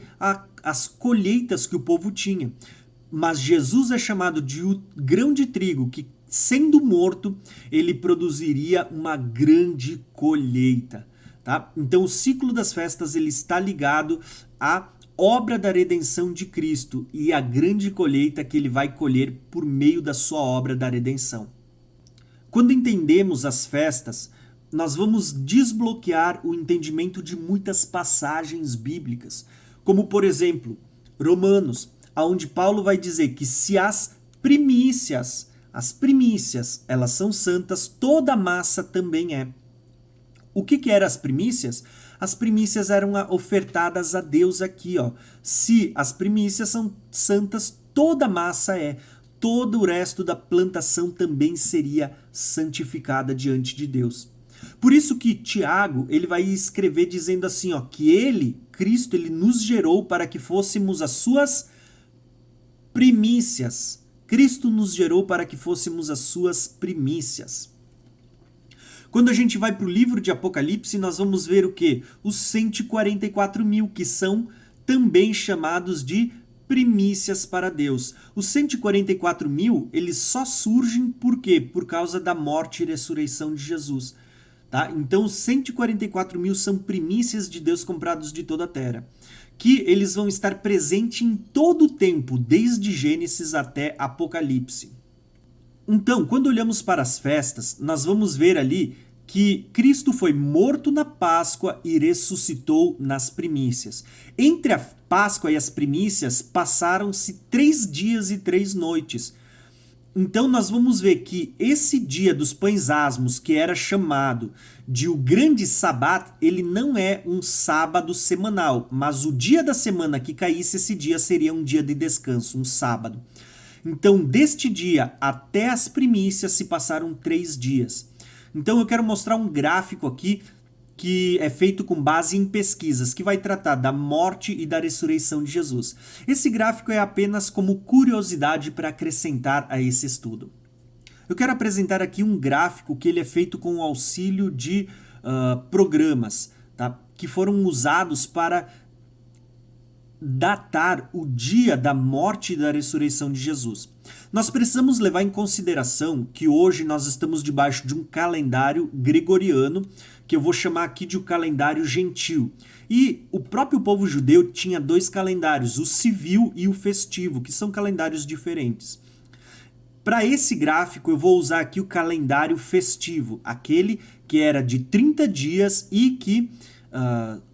Speaker 1: Às colheitas que o povo tinha. Mas Jesus é chamado de o grão de trigo, que sendo morto, ele produziria uma grande colheita. Tá? Então o ciclo das festas ele está ligado à obra da redenção de Cristo e à grande colheita que ele vai colher por meio da sua obra da redenção. Quando entendemos as festas, nós vamos desbloquear o entendimento de muitas passagens bíblicas, como por exemplo, Romanos, onde Paulo vai dizer que se as primícias, elas são santas, toda a massa também é. O que eram as primícias? As primícias eram ofertadas a Deus aqui, ó. Se as primícias são santas, toda a massa é. Todo o resto da plantação também seria santificada diante de Deus. Por isso que Tiago, ele vai escrever dizendo assim, ó, que ele, Cristo, ele nos gerou para que fôssemos as suas primícias. Cristo nos gerou para que fôssemos as suas primícias. Quando a gente vai para o livro de Apocalipse, nós vamos ver o quê? Os 144 mil, que são também chamados de primícias para Deus. Os 144 mil, eles só surgem por quê? Por causa da morte e ressurreição de Jesus. Tá? Então, os 144 mil são primícias de Deus comprados de toda a terra, que eles vão estar presentes em todo o tempo, desde Gênesis até Apocalipse. Então, quando olhamos para as festas, nós vamos ver ali que Cristo foi morto na Páscoa e ressuscitou nas primícias. Entre a Páscoa e as primícias passaram-se 3 dias e 3 noites. Então nós vamos ver que esse dia dos pães asmos, que era chamado de o grande sabat, ele não é um sábado semanal, mas o dia da semana que caísse esse dia seria um dia de descanso, um sábado. Então, deste dia até as primícias se passaram 3 dias. Então eu quero mostrar um gráfico aqui que é feito com base em pesquisas, que vai tratar da morte e da ressurreição de Jesus. Esse gráfico é apenas como curiosidade para acrescentar a esse estudo. Eu quero apresentar aqui um gráfico que ele é feito com o auxílio de programas, tá? Que foram usados para datar o dia da morte e da ressurreição de Jesus. Nós precisamos levar em consideração que hoje nós estamos debaixo de um calendário gregoriano, que eu vou chamar aqui de o calendário gentil. E o próprio povo judeu tinha 2 calendários, o civil e o festivo, que são calendários diferentes. Para esse gráfico eu vou usar aqui o calendário festivo, aquele que era de 30 dias e que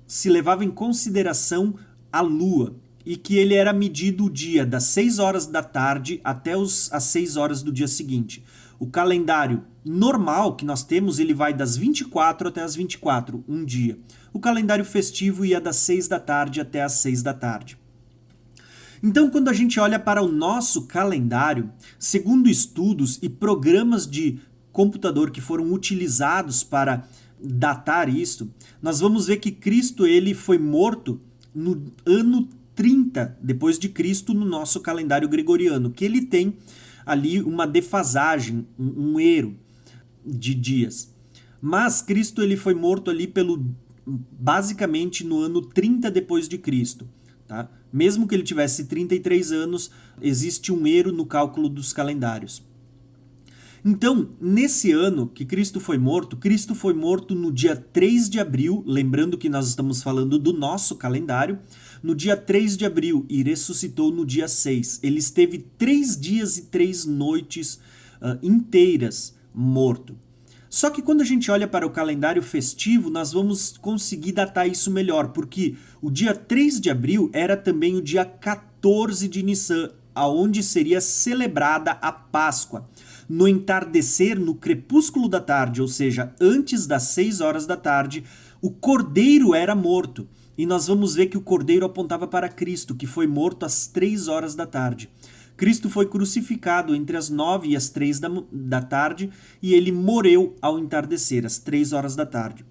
Speaker 1: se levava em consideração a lua, e que ele era medido o dia das 6 horas da tarde até as 6 horas do dia seguinte. O calendário normal que nós temos, ele vai das 24 até as 24, um dia. O calendário festivo ia das 6 da tarde até as 6 da tarde. Então, quando a gente olha para o nosso calendário, segundo estudos e programas de computador que foram utilizados para datar isto, nós vamos ver que Cristo ele foi morto no ano 30 depois de Cristo no nosso calendário gregoriano, que ele tem ali uma defasagem, um erro de dias. Mas Cristo ele foi morto ali basicamente no ano 30 depois de Cristo, tá? Mesmo que ele tivesse 33 anos, existe um erro no cálculo dos calendários. Então, nesse ano que Cristo foi morto no dia 3 de abril, lembrando que nós estamos falando do nosso calendário, no dia 3 de abril e ressuscitou no dia 6. Ele esteve 3 dias e 3 noites inteiras morto. Só que quando a gente olha para o calendário festivo, nós vamos conseguir datar isso melhor, porque o dia 3 de abril era também o dia 14 de Nissan, aonde seria celebrada a Páscoa. No entardecer, no crepúsculo da tarde, ou seja, antes das 6 horas da tarde, o cordeiro era morto. E nós vamos ver que o cordeiro apontava para Cristo, que foi morto às 3 horas da tarde. Cristo foi crucificado entre as 9 e as 3 da tarde e ele morreu ao entardecer, às 3 horas da tarde.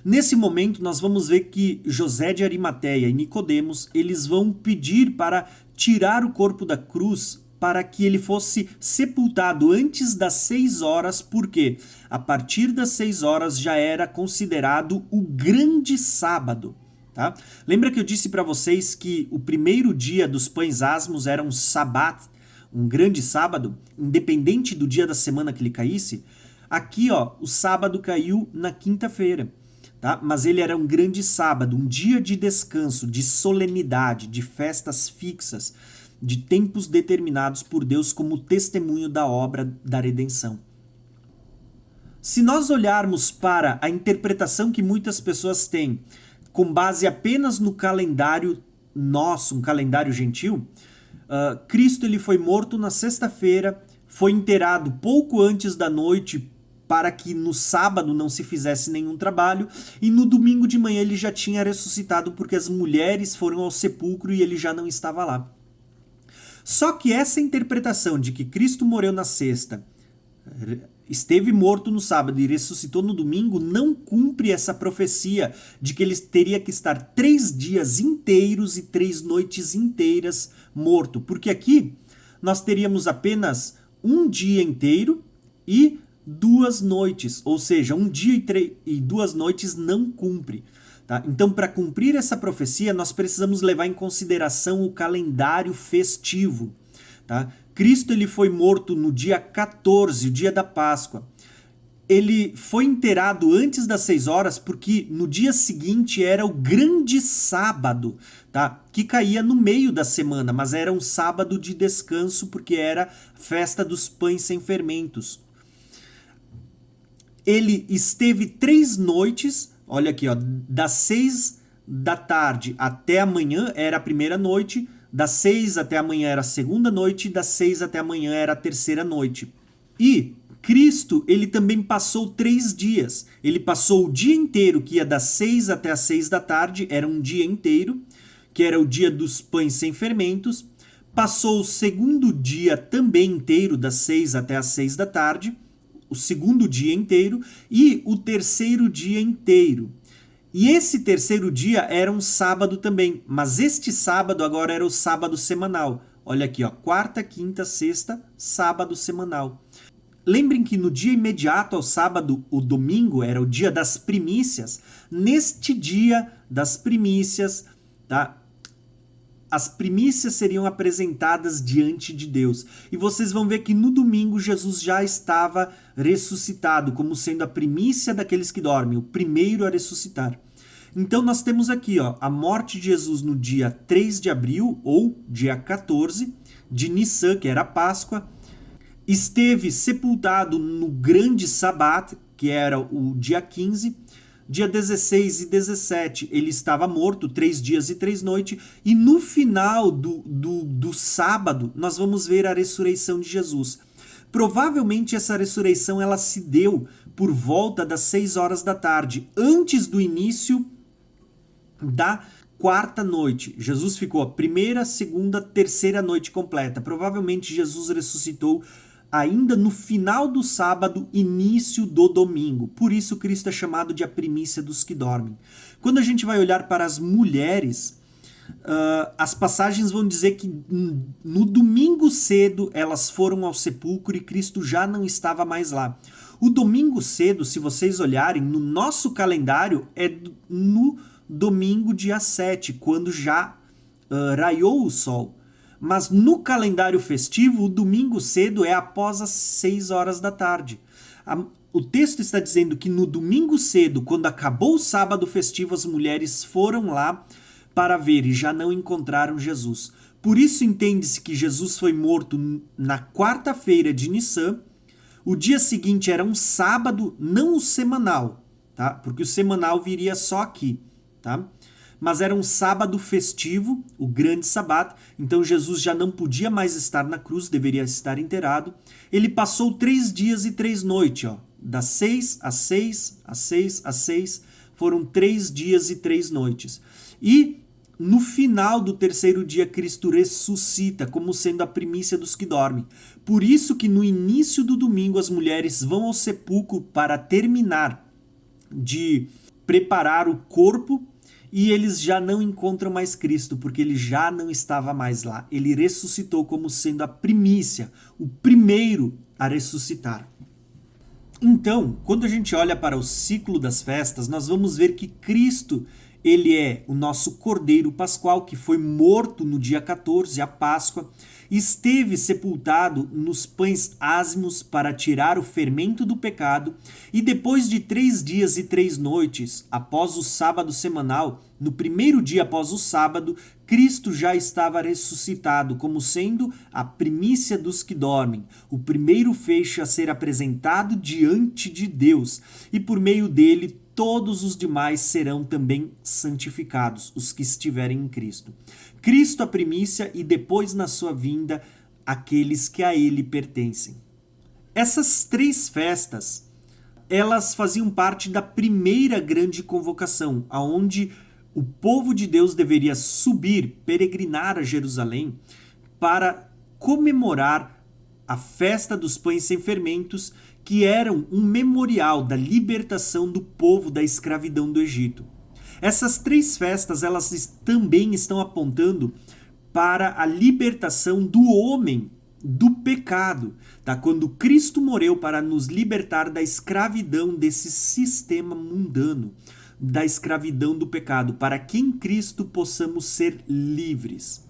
Speaker 1: Nesse momento, nós vamos ver que José de Arimateia e Nicodemos, eles vão pedir para tirar o corpo da cruz para que ele fosse sepultado antes das 6 horas, porque a partir das 6 horas já era considerado o grande sábado. Tá? Lembra que eu disse para vocês que o primeiro dia dos pães asmos era um sabat, um grande sábado, independente do dia da semana que ele caísse? Aqui, ó, o sábado caiu na quinta-feira, tá? Mas ele era um grande sábado, um dia de descanso, de solenidade, de festas fixas, de tempos determinados por Deus como testemunho da obra da redenção. Se nós olharmos para a interpretação que muitas pessoas têm, com base apenas no calendário nosso, um calendário gentil, Cristo ele foi morto na sexta-feira, foi enterrado pouco antes da noite para que no sábado não se fizesse nenhum trabalho, e no domingo de manhã ele já tinha ressuscitado porque as mulheres foram ao sepulcro e ele já não estava lá. Só que essa interpretação de que Cristo morreu na sexta, esteve morto no sábado e ressuscitou no domingo, não cumpre essa profecia de que ele teria que estar 3 dias inteiros e 3 noites inteiras morto. Porque aqui nós teríamos apenas um dia inteiro e 2 noites, ou seja, um dia e 2 noites não cumpre. Tá? Então, para cumprir essa profecia, nós precisamos levar em consideração o calendário festivo. Tá? Cristo ele foi morto no dia 14, o dia da Páscoa. Ele foi enterrado antes das 6 horas porque no dia seguinte era o grande sábado, tá? Que caía no meio da semana, mas era um sábado de descanso porque era festa dos pães sem fermentos. Ele esteve 3 noites, olha aqui, ó, das 6 da tarde até amanhã era a primeira noite, das 6 até amanhã era a segunda noite, e das 6 até amanhã era a terceira noite. E Cristo, ele também passou 3 dias. Ele passou o dia inteiro, que ia das 6 até as 6 da tarde, era um dia inteiro, que era o dia dos pães sem fermentos. Passou o segundo dia também inteiro, das 6 até as 6 da tarde, o segundo dia inteiro, e o terceiro dia inteiro. E esse terceiro dia era um sábado também, mas este sábado agora era o sábado semanal. Olha aqui, ó, quarta, quinta, sexta, sábado semanal. Lembrem que no dia imediato ao sábado, o domingo, era o dia das primícias. Neste dia das primícias, tá? As primícias seriam apresentadas diante de Deus. E vocês vão ver que no domingo Jesus já estava ressuscitado, como sendo a primícia daqueles que dormem, o primeiro a ressuscitar. Então nós temos aqui, ó, a morte de Jesus no dia 3 de abril, ou dia 14 de Nissan, que era a Páscoa. Esteve sepultado no grande Sabat, que era o dia 15. Dia 16 e 17 ele estava morto, 3 dias e 3 noites. E no final do sábado nós vamos ver a ressurreição de Jesus. Provavelmente essa ressurreição ela se deu por volta das 6 horas da tarde, antes do início da quarta noite. Jesus ficou a primeira, segunda, terceira noite completa. Provavelmente Jesus ressuscitou ainda no final do sábado, início do domingo. Por isso Cristo é chamado de a primícia dos que dormem. Quando a gente vai olhar para as mulheres, as passagens vão dizer que no domingo cedo elas foram ao sepulcro e Cristo já não estava mais lá. O domingo cedo, se vocês olharem, no nosso calendário é no domingo dia 7, quando já raiou o sol. Mas no calendário festivo, o domingo cedo é após as 6 horas da tarde. O texto está dizendo que no domingo cedo, quando acabou o sábado festivo, as mulheres foram lá para ver e já não encontraram Jesus. Por isso entende-se que Jesus foi morto na quarta-feira de Nissan. O dia seguinte era um sábado, não o semanal, tá? Porque o semanal viria só aqui, tá? Mas era um sábado festivo, o grande Sabat, então Jesus já não podia mais estar na cruz, deveria estar enterrado. Ele passou 3 dias e 3 noites, ó, das 6 às 6, às 6 às 6, foram 3 dias e 3 noites. E no final do terceiro dia, Cristo ressuscita, como sendo a primícia dos que dormem. Por isso que no início do domingo as mulheres vão ao sepulcro para terminar de preparar o corpo, e eles já não encontram mais Cristo, porque ele já não estava mais lá. Ele ressuscitou como sendo a primícia, o primeiro a ressuscitar. Então, quando a gente olha para o ciclo das festas, nós vamos ver que Cristo, ele é o nosso Cordeiro Pascual, que foi morto no dia 14, a Páscoa, esteve sepultado nos pães ázimos para tirar o fermento do pecado, e depois de 3 dias e 3 noites, após o sábado semanal, no primeiro dia após o sábado, Cristo já estava ressuscitado, como sendo a primícia dos que dormem, o primeiro feixe a ser apresentado diante de Deus, e por meio dele todos os demais serão também santificados, os que estiverem em Cristo. Cristo a primícia e depois na sua vinda aqueles que a ele pertencem. Essas 3 festas, elas faziam parte da primeira grande convocação, aonde o povo de Deus deveria subir, peregrinar a Jerusalém para comemorar a festa dos pães sem fermentos, que eram um memorial da libertação do povo da escravidão do Egito. Essas três festas, elas também estão apontando para a libertação do homem do pecado, tá? Quando Cristo morreu para nos libertar da escravidão desse sistema mundano, da escravidão do pecado, para que em Cristo possamos ser livres.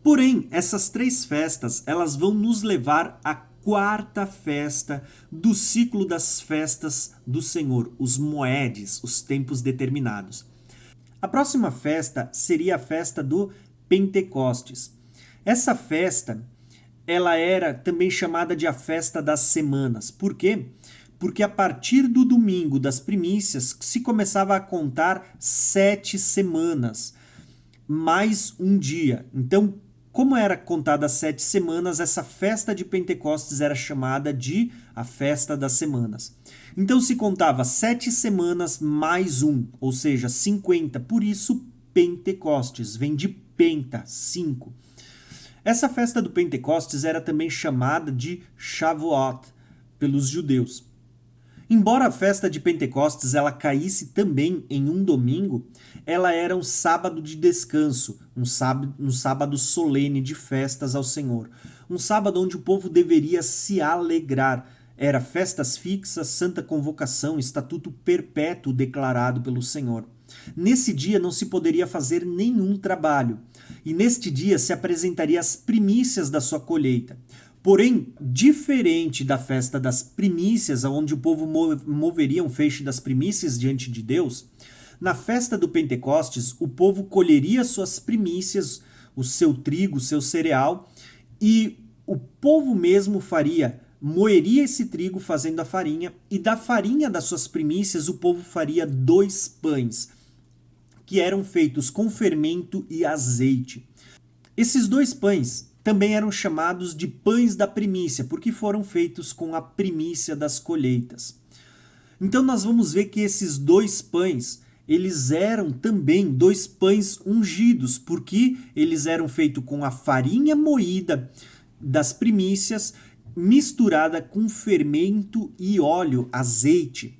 Speaker 1: Porém, essas três festas, elas vão nos levar à quarta festa do ciclo das festas do Senhor, os moedes, os tempos determinados. A próxima festa seria a festa do Pentecostes. Essa festa, ela era também chamada de a festa das semanas. Por quê? Porque a partir do domingo das primícias se começava a contar 7 semanas, mais um dia. Então, como era contada as 7 semanas, essa festa de Pentecostes era chamada de a festa das semanas. Então se contava 7 semanas mais um, ou seja, 50. Por isso, Pentecostes, vem de penta, 5. Essa festa do Pentecostes era também chamada de Shavuot pelos judeus. Embora a festa de Pentecostes ela caísse também em um domingo, ela era um sábado de descanso, um sábado solene de festas ao Senhor. Um sábado onde o povo deveria se alegrar. Era festas fixas, santa convocação, estatuto perpétuo declarado pelo Senhor. Nesse dia não se poderia fazer nenhum trabalho, e neste dia se apresentaria as primícias da sua colheita. Porém, diferente da festa das primícias, onde o povo moveria um feixe das primícias diante de Deus, na festa do Pentecostes, o povo colheria suas primícias, o seu trigo, o seu cereal, e o povo mesmo moeria esse trigo fazendo a farinha, e da farinha das suas primícias o povo faria 2 pães, que eram feitos com fermento e azeite. Esses 2 pães também eram chamados de pães da primícia, porque foram feitos com a primícia das colheitas. Então nós vamos ver que esses 2 pães, eles eram também 2 pães ungidos, porque eles eram feitos com a farinha moída das primícias, misturada com fermento e óleo, azeite.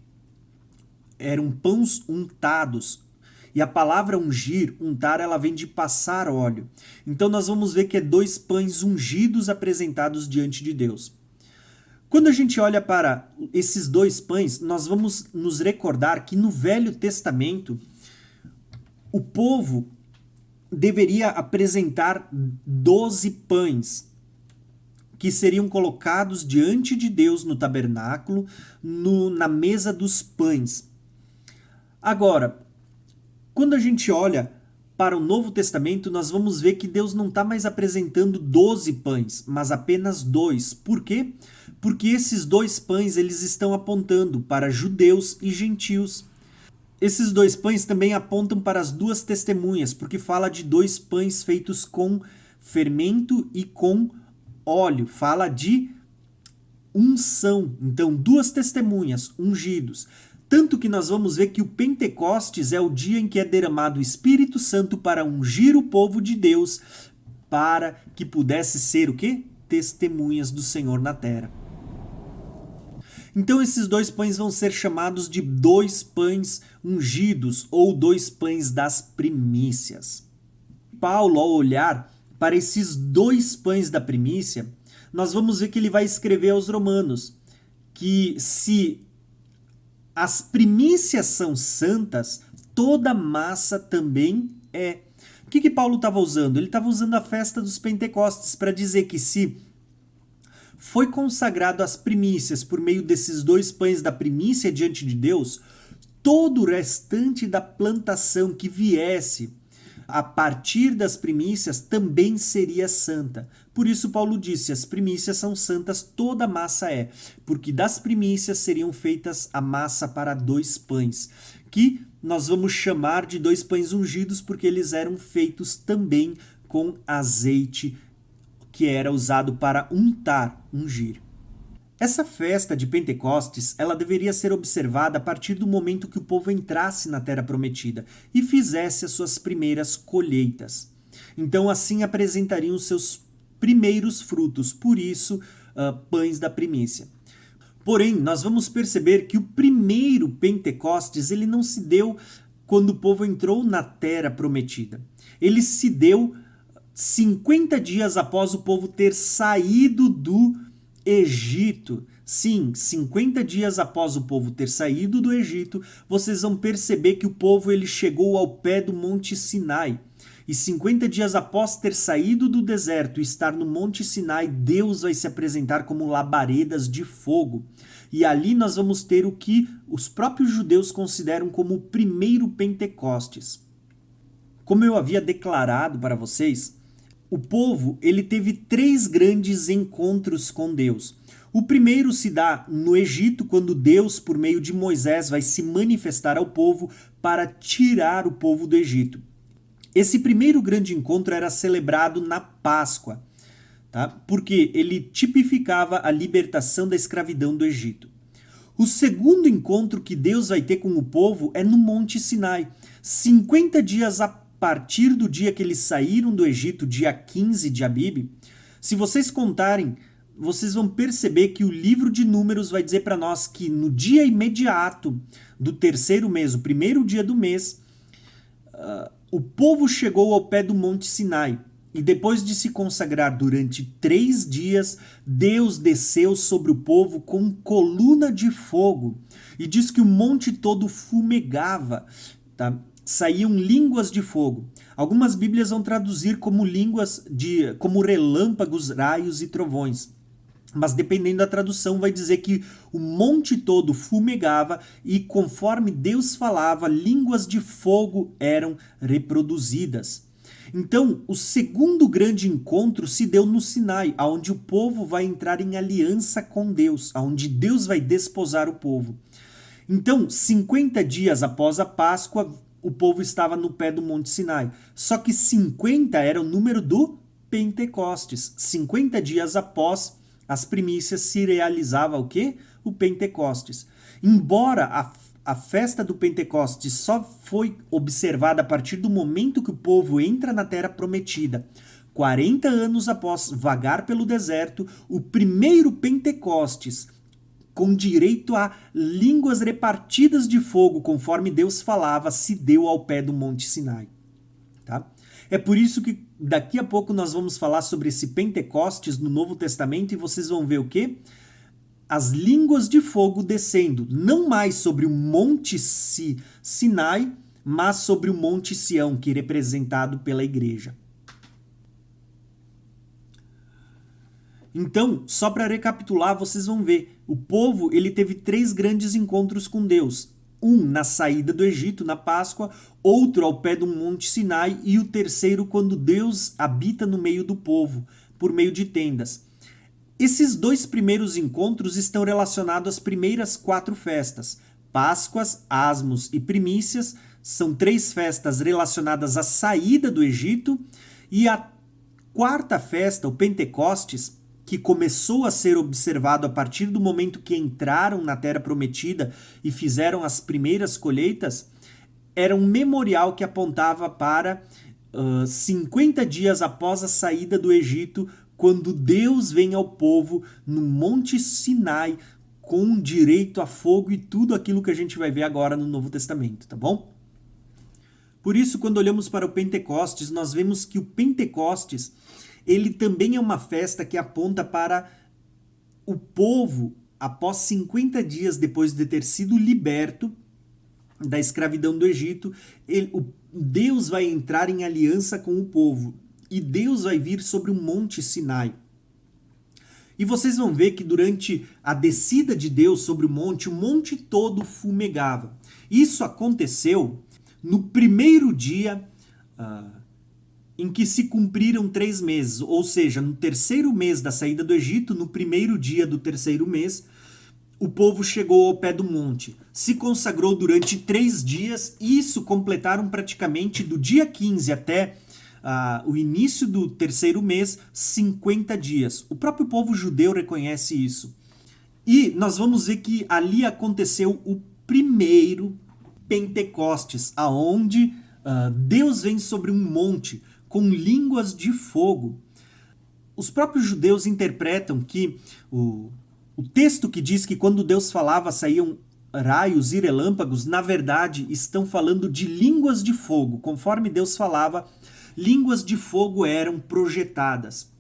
Speaker 1: Eram pães untados. E a palavra ungir, untar, ela vem de passar óleo. Então nós vamos ver que é 2 pães ungidos apresentados diante de Deus. Quando a gente olha para esses 2 pães, nós vamos nos recordar que no Velho Testamento, o povo deveria apresentar 12 pães, que seriam colocados diante de Deus no tabernáculo, na mesa dos pães. Agora, quando a gente olha para o Novo Testamento, nós vamos ver que Deus não está mais apresentando 12 pães, mas apenas 2. Por quê? Porque esses 2 pães eles estão apontando para judeus e gentios. Esses 2 pães também apontam para as 2 testemunhas, porque fala de 2 pães feitos com fermento e com óleo. Fala de unção. Então, 2 testemunhas ungidos. Tanto que nós vamos ver que o Pentecostes é o dia em que é derramado o Espírito Santo para ungir o povo de Deus, para que pudesse ser o quê? Testemunhas do Senhor na terra. Então esses 2 pães vão ser chamados de 2 pães ungidos, ou 2 pães das primícias. Paulo, ao olhar para esses 2 pães da primícia, nós vamos ver que ele vai escrever aos Romanos que se as primícias são santas, toda massa também é. O que Paulo estava usando? Ele estava usando a festa dos Pentecostes para dizer que se foi consagrado as primícias por meio desses 2 pães da primícia diante de Deus, todo o restante da plantação que viesse a partir das primícias também seria santa. Por isso Paulo disse, as primícias são santas, toda a massa é, porque das primícias seriam feitas a massa para 2 pães, que nós vamos chamar de 2 pães ungidos, porque eles eram feitos também com azeite, que era usado para untar, ungir. Essa festa de Pentecostes, ela deveria ser observada a partir do momento que o povo entrasse na Terra Prometida e fizesse as suas primeiras colheitas. Então assim apresentariam os seus primeiros frutos, por isso pães da primícia. Porém, nós vamos perceber que o primeiro Pentecostes ele não se deu quando o povo entrou na terra prometida. Ele se deu 50 dias após o povo ter saído do Egito. Sim, 50 dias após o povo ter saído do Egito, vocês vão perceber que o povo ele chegou ao pé do Monte Sinai. E 50 dias após ter saído do deserto e estar no Monte Sinai, Deus vai se apresentar como labaredas de fogo. E ali nós vamos ter o que os próprios judeus consideram como o primeiro Pentecostes. Como eu havia declarado para vocês, o povo ele teve 3 grandes encontros com Deus. O primeiro se dá no Egito, quando Deus, por meio de Moisés, vai se manifestar ao povo para tirar o povo do Egito. Esse primeiro grande encontro era celebrado na Páscoa, tá? Porque ele tipificava a libertação da escravidão do Egito. O segundo encontro que Deus vai ter com o povo é no Monte Sinai. 50 dias a partir do dia que eles saíram do Egito, dia 15 de Abib, se vocês contarem, vocês vão perceber que o livro de Números vai dizer para nós que no dia imediato do terceiro mês, o primeiro dia do mês, o povo chegou ao pé do Monte Sinai. E depois de se consagrar durante 3 dias, Deus desceu sobre o povo com coluna de fogo. E diz que o monte todo fumegava, tá? Saíam línguas de fogo. Algumas Bíblias vão traduzir como como relâmpagos, raios e trovões. Mas dependendo da tradução, vai dizer que o monte todo fumegava e conforme Deus falava, línguas de fogo eram reproduzidas. Então, o segundo grande encontro se deu no Sinai, onde o povo vai entrar em aliança com Deus, onde Deus vai desposar o povo. Então, 50 dias após a Páscoa, o povo estava no pé do Monte Sinai. Só que 50 era o número do Pentecostes. 50 dias após as primícias se realizava o quê? O Pentecostes. Embora a festa do Pentecostes só foi observada a partir do momento que o povo entra na Terra Prometida, 40 anos após vagar pelo deserto, o primeiro Pentecostes, com direito a línguas repartidas de fogo, conforme Deus falava, se deu ao pé do Monte Sinai. Tá? É por isso que daqui a pouco nós vamos falar sobre esse Pentecostes no Novo Testamento e vocês vão ver o quê? As línguas de fogo descendo, não mais sobre o Monte Sinai, mas sobre o Monte Sião, que é representado pela igreja. Então, só para recapitular, vocês vão ver, o povo ele teve 3 grandes encontros com Deus. Um na saída do Egito, na Páscoa, outro ao pé do Monte Sinai e o terceiro quando Deus habita no meio do povo, por meio de tendas. Esses 2 primeiros encontros estão relacionados às primeiras 4 festas. Páscoas, Asmos e Primícias são 3 festas relacionadas à saída do Egito e a 4ª festa, o Pentecostes, que começou a ser observado a partir do momento que entraram na Terra Prometida e fizeram as primeiras colheitas, era um memorial que apontava para 50 dias após a saída do Egito, quando Deus vem ao povo no Monte Sinai com direito a fogo e tudo aquilo que a gente vai ver agora no Novo Testamento, tá bom? Por isso, quando olhamos para o Pentecostes, nós vemos que o Pentecostes ele também é uma festa que aponta para o povo, após 50 dias depois de ter sido liberto da escravidão do Egito, Deus vai entrar em aliança com o povo e Deus vai vir sobre o Monte Sinai. E vocês vão ver que durante a descida de Deus sobre o monte todo fumegava. Isso aconteceu no primeiro dia em que se cumpriram 3 meses, ou seja, no terceiro mês da saída do Egito, no primeiro dia do terceiro mês, o povo chegou ao pé do monte, se consagrou durante 3 dias, e isso completaram praticamente do dia 15 até o início do terceiro mês, 50 dias. O próprio povo judeu reconhece isso. E nós vamos ver que ali aconteceu o primeiro Pentecostes, aonde Deus vem sobre um monte, com línguas de fogo. Os próprios judeus interpretam que O texto que diz que quando Deus falava saíam raios e relâmpagos, na verdade estão falando de línguas de fogo. Conforme Deus falava, línguas de fogo eram projetadas.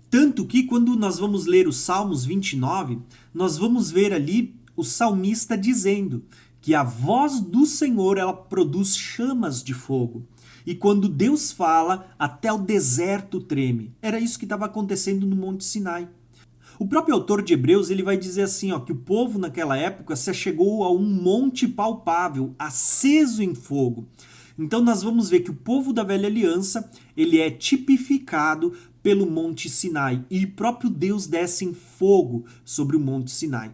Speaker 1: Tanto que quando nós vamos ler os Salmos 29, nós vamos ver ali o salmista dizendo que a voz do Senhor ela produz chamas de fogo. E quando Deus fala, até o deserto treme. Era isso que estava acontecendo no Monte Sinai. O próprio autor de Hebreus ele vai dizer assim, ó, que o povo naquela época se achegou a um monte palpável, aceso em fogo. Então nós vamos ver que o povo da velha aliança ele é tipificado pelo Monte Sinai e o próprio Deus desce em fogo sobre o Monte Sinai.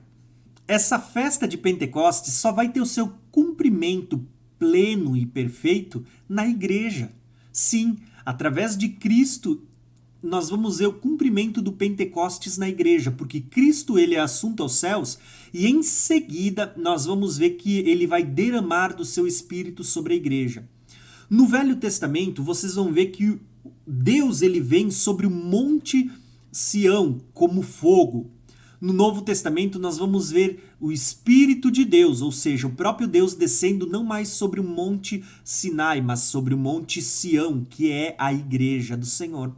Speaker 1: Essa festa de Pentecostes só vai ter o seu cumprimento pleno e perfeito na igreja. Sim, através de Cristo nós vamos ver o cumprimento do Pentecostes na igreja, porque Cristo ele é assunto aos céus e em seguida nós vamos ver que ele vai derramar do seu Espírito sobre a igreja. No Velho Testamento vocês vão ver que Deus ele vem sobre o Monte Sião como fogo. No Novo Testamento nós vamos ver o Espírito de Deus, ou seja, o próprio Deus descendo não mais sobre o Monte Sinai, mas sobre o Monte Sião, que é a igreja do Senhor.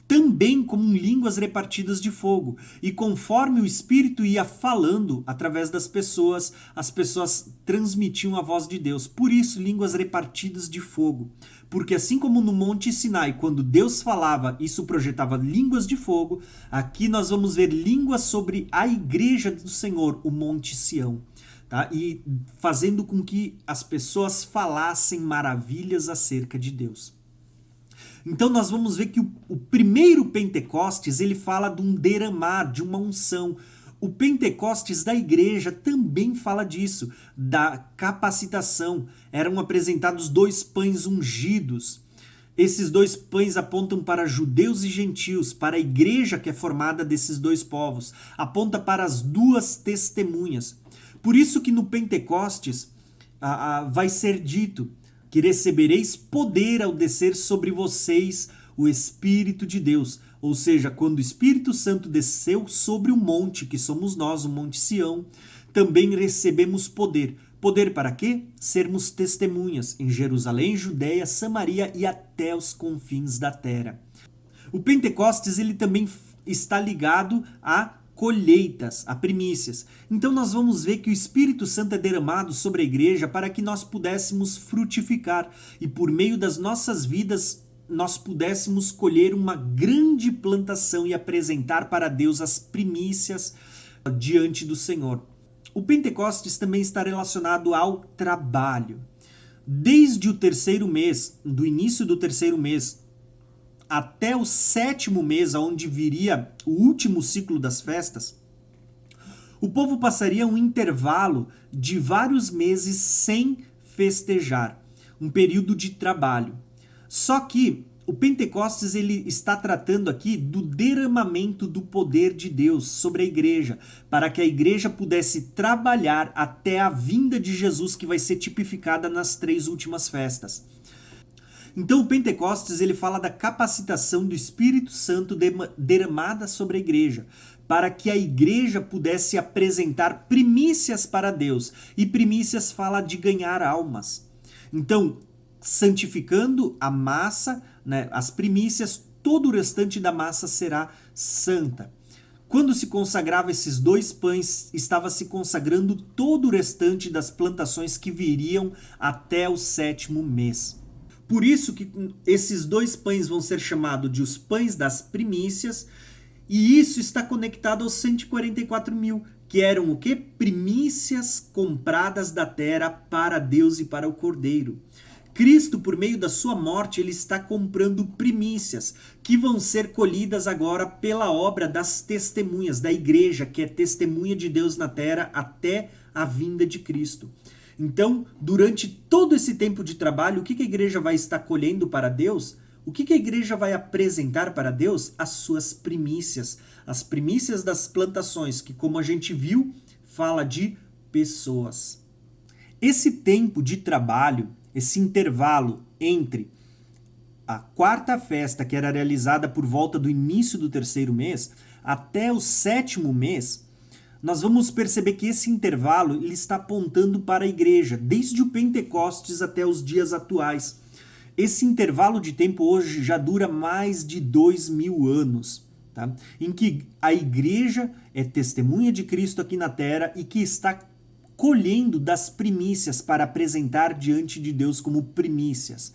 Speaker 1: Também como em línguas repartidas de fogo. E conforme o Espírito ia falando através das pessoas, as pessoas transmitiam a voz de Deus. Por isso, línguas repartidas de fogo. Porque assim como no Monte Sinai, quando Deus falava, isso projetava línguas de fogo, aqui nós vamos ver línguas sobre a igreja do Senhor, o Monte Sião. Tá? E fazendo com que as pessoas falassem maravilhas acerca de Deus. Então nós vamos ver que o primeiro Pentecostes ele fala de um derramar, de uma unção. O Pentecostes da igreja também fala disso, da capacitação. Eram apresentados 2 pães ungidos. Esses 2 pães apontam para judeus e gentios, para a igreja que é formada desses 2 povos. Aponta para as 2 testemunhas. Por isso que no Pentecostes vai ser dito que recebereis poder ao descer sobre vocês o Espírito de Deus. Ou seja, quando o Espírito Santo desceu sobre o monte, que somos nós, o Monte Sião, também recebemos poder. Poder para quê? Sermos testemunhas em Jerusalém, Judeia, Samaria e até os confins da terra. O Pentecostes ele também está ligado a colheitas, a primícias. Então nós vamos ver que o Espírito Santo é derramado sobre a igreja para que nós pudéssemos frutificar e por meio das nossas vidas nós pudéssemos colher uma grande plantação e apresentar para Deus as primícias diante do Senhor. O Pentecostes também está relacionado ao trabalho. Desde o 3º mês, do início do 3º mês, até o 7º mês, onde viria o último ciclo das festas, o povo passaria um intervalo de vários meses sem festejar, um período de trabalho. Só que o Pentecostes ele está tratando aqui do derramamento do poder de Deus sobre a igreja, para que a igreja pudesse trabalhar até a vinda de Jesus, que vai ser tipificada nas 3 últimas festas. Então o Pentecostes ele fala da capacitação do Espírito Santo derramada sobre a igreja, para que a igreja pudesse apresentar primícias para Deus. E primícias fala de ganhar almas. Então, santificando a massa, né, as primícias, todo o restante da massa será santa. Quando se consagrava esses 2 pães, estava se consagrando todo o restante das plantações que viriam até o 7º mês. Por isso que esses 2 pães vão ser chamados de os pães das primícias, e isso está conectado aos 144.000, que eram o quê? Primícias compradas da terra para Deus e para o Cordeiro. Cristo, por meio da sua morte, ele está comprando primícias, que vão ser colhidas agora pela obra das testemunhas, da igreja, que é testemunha de Deus na terra até a vinda de Cristo. Então, durante todo esse tempo de trabalho, o que a igreja vai estar colhendo para Deus? O que a igreja vai apresentar para Deus? As suas primícias. As primícias das plantações, que como a gente viu, fala de pessoas. Esse tempo de trabalho, esse intervalo entre a quarta festa, que era realizada por volta do início do terceiro mês, até o sétimo mês, nós vamos perceber que esse intervalo ele está apontando para a igreja, desde o Pentecostes até os dias atuais. Esse intervalo de tempo hoje já dura mais de 2000 anos, tá? Em que a igreja é testemunha de Cristo aqui na terra e que está colhendo das primícias para apresentar diante de Deus como primícias.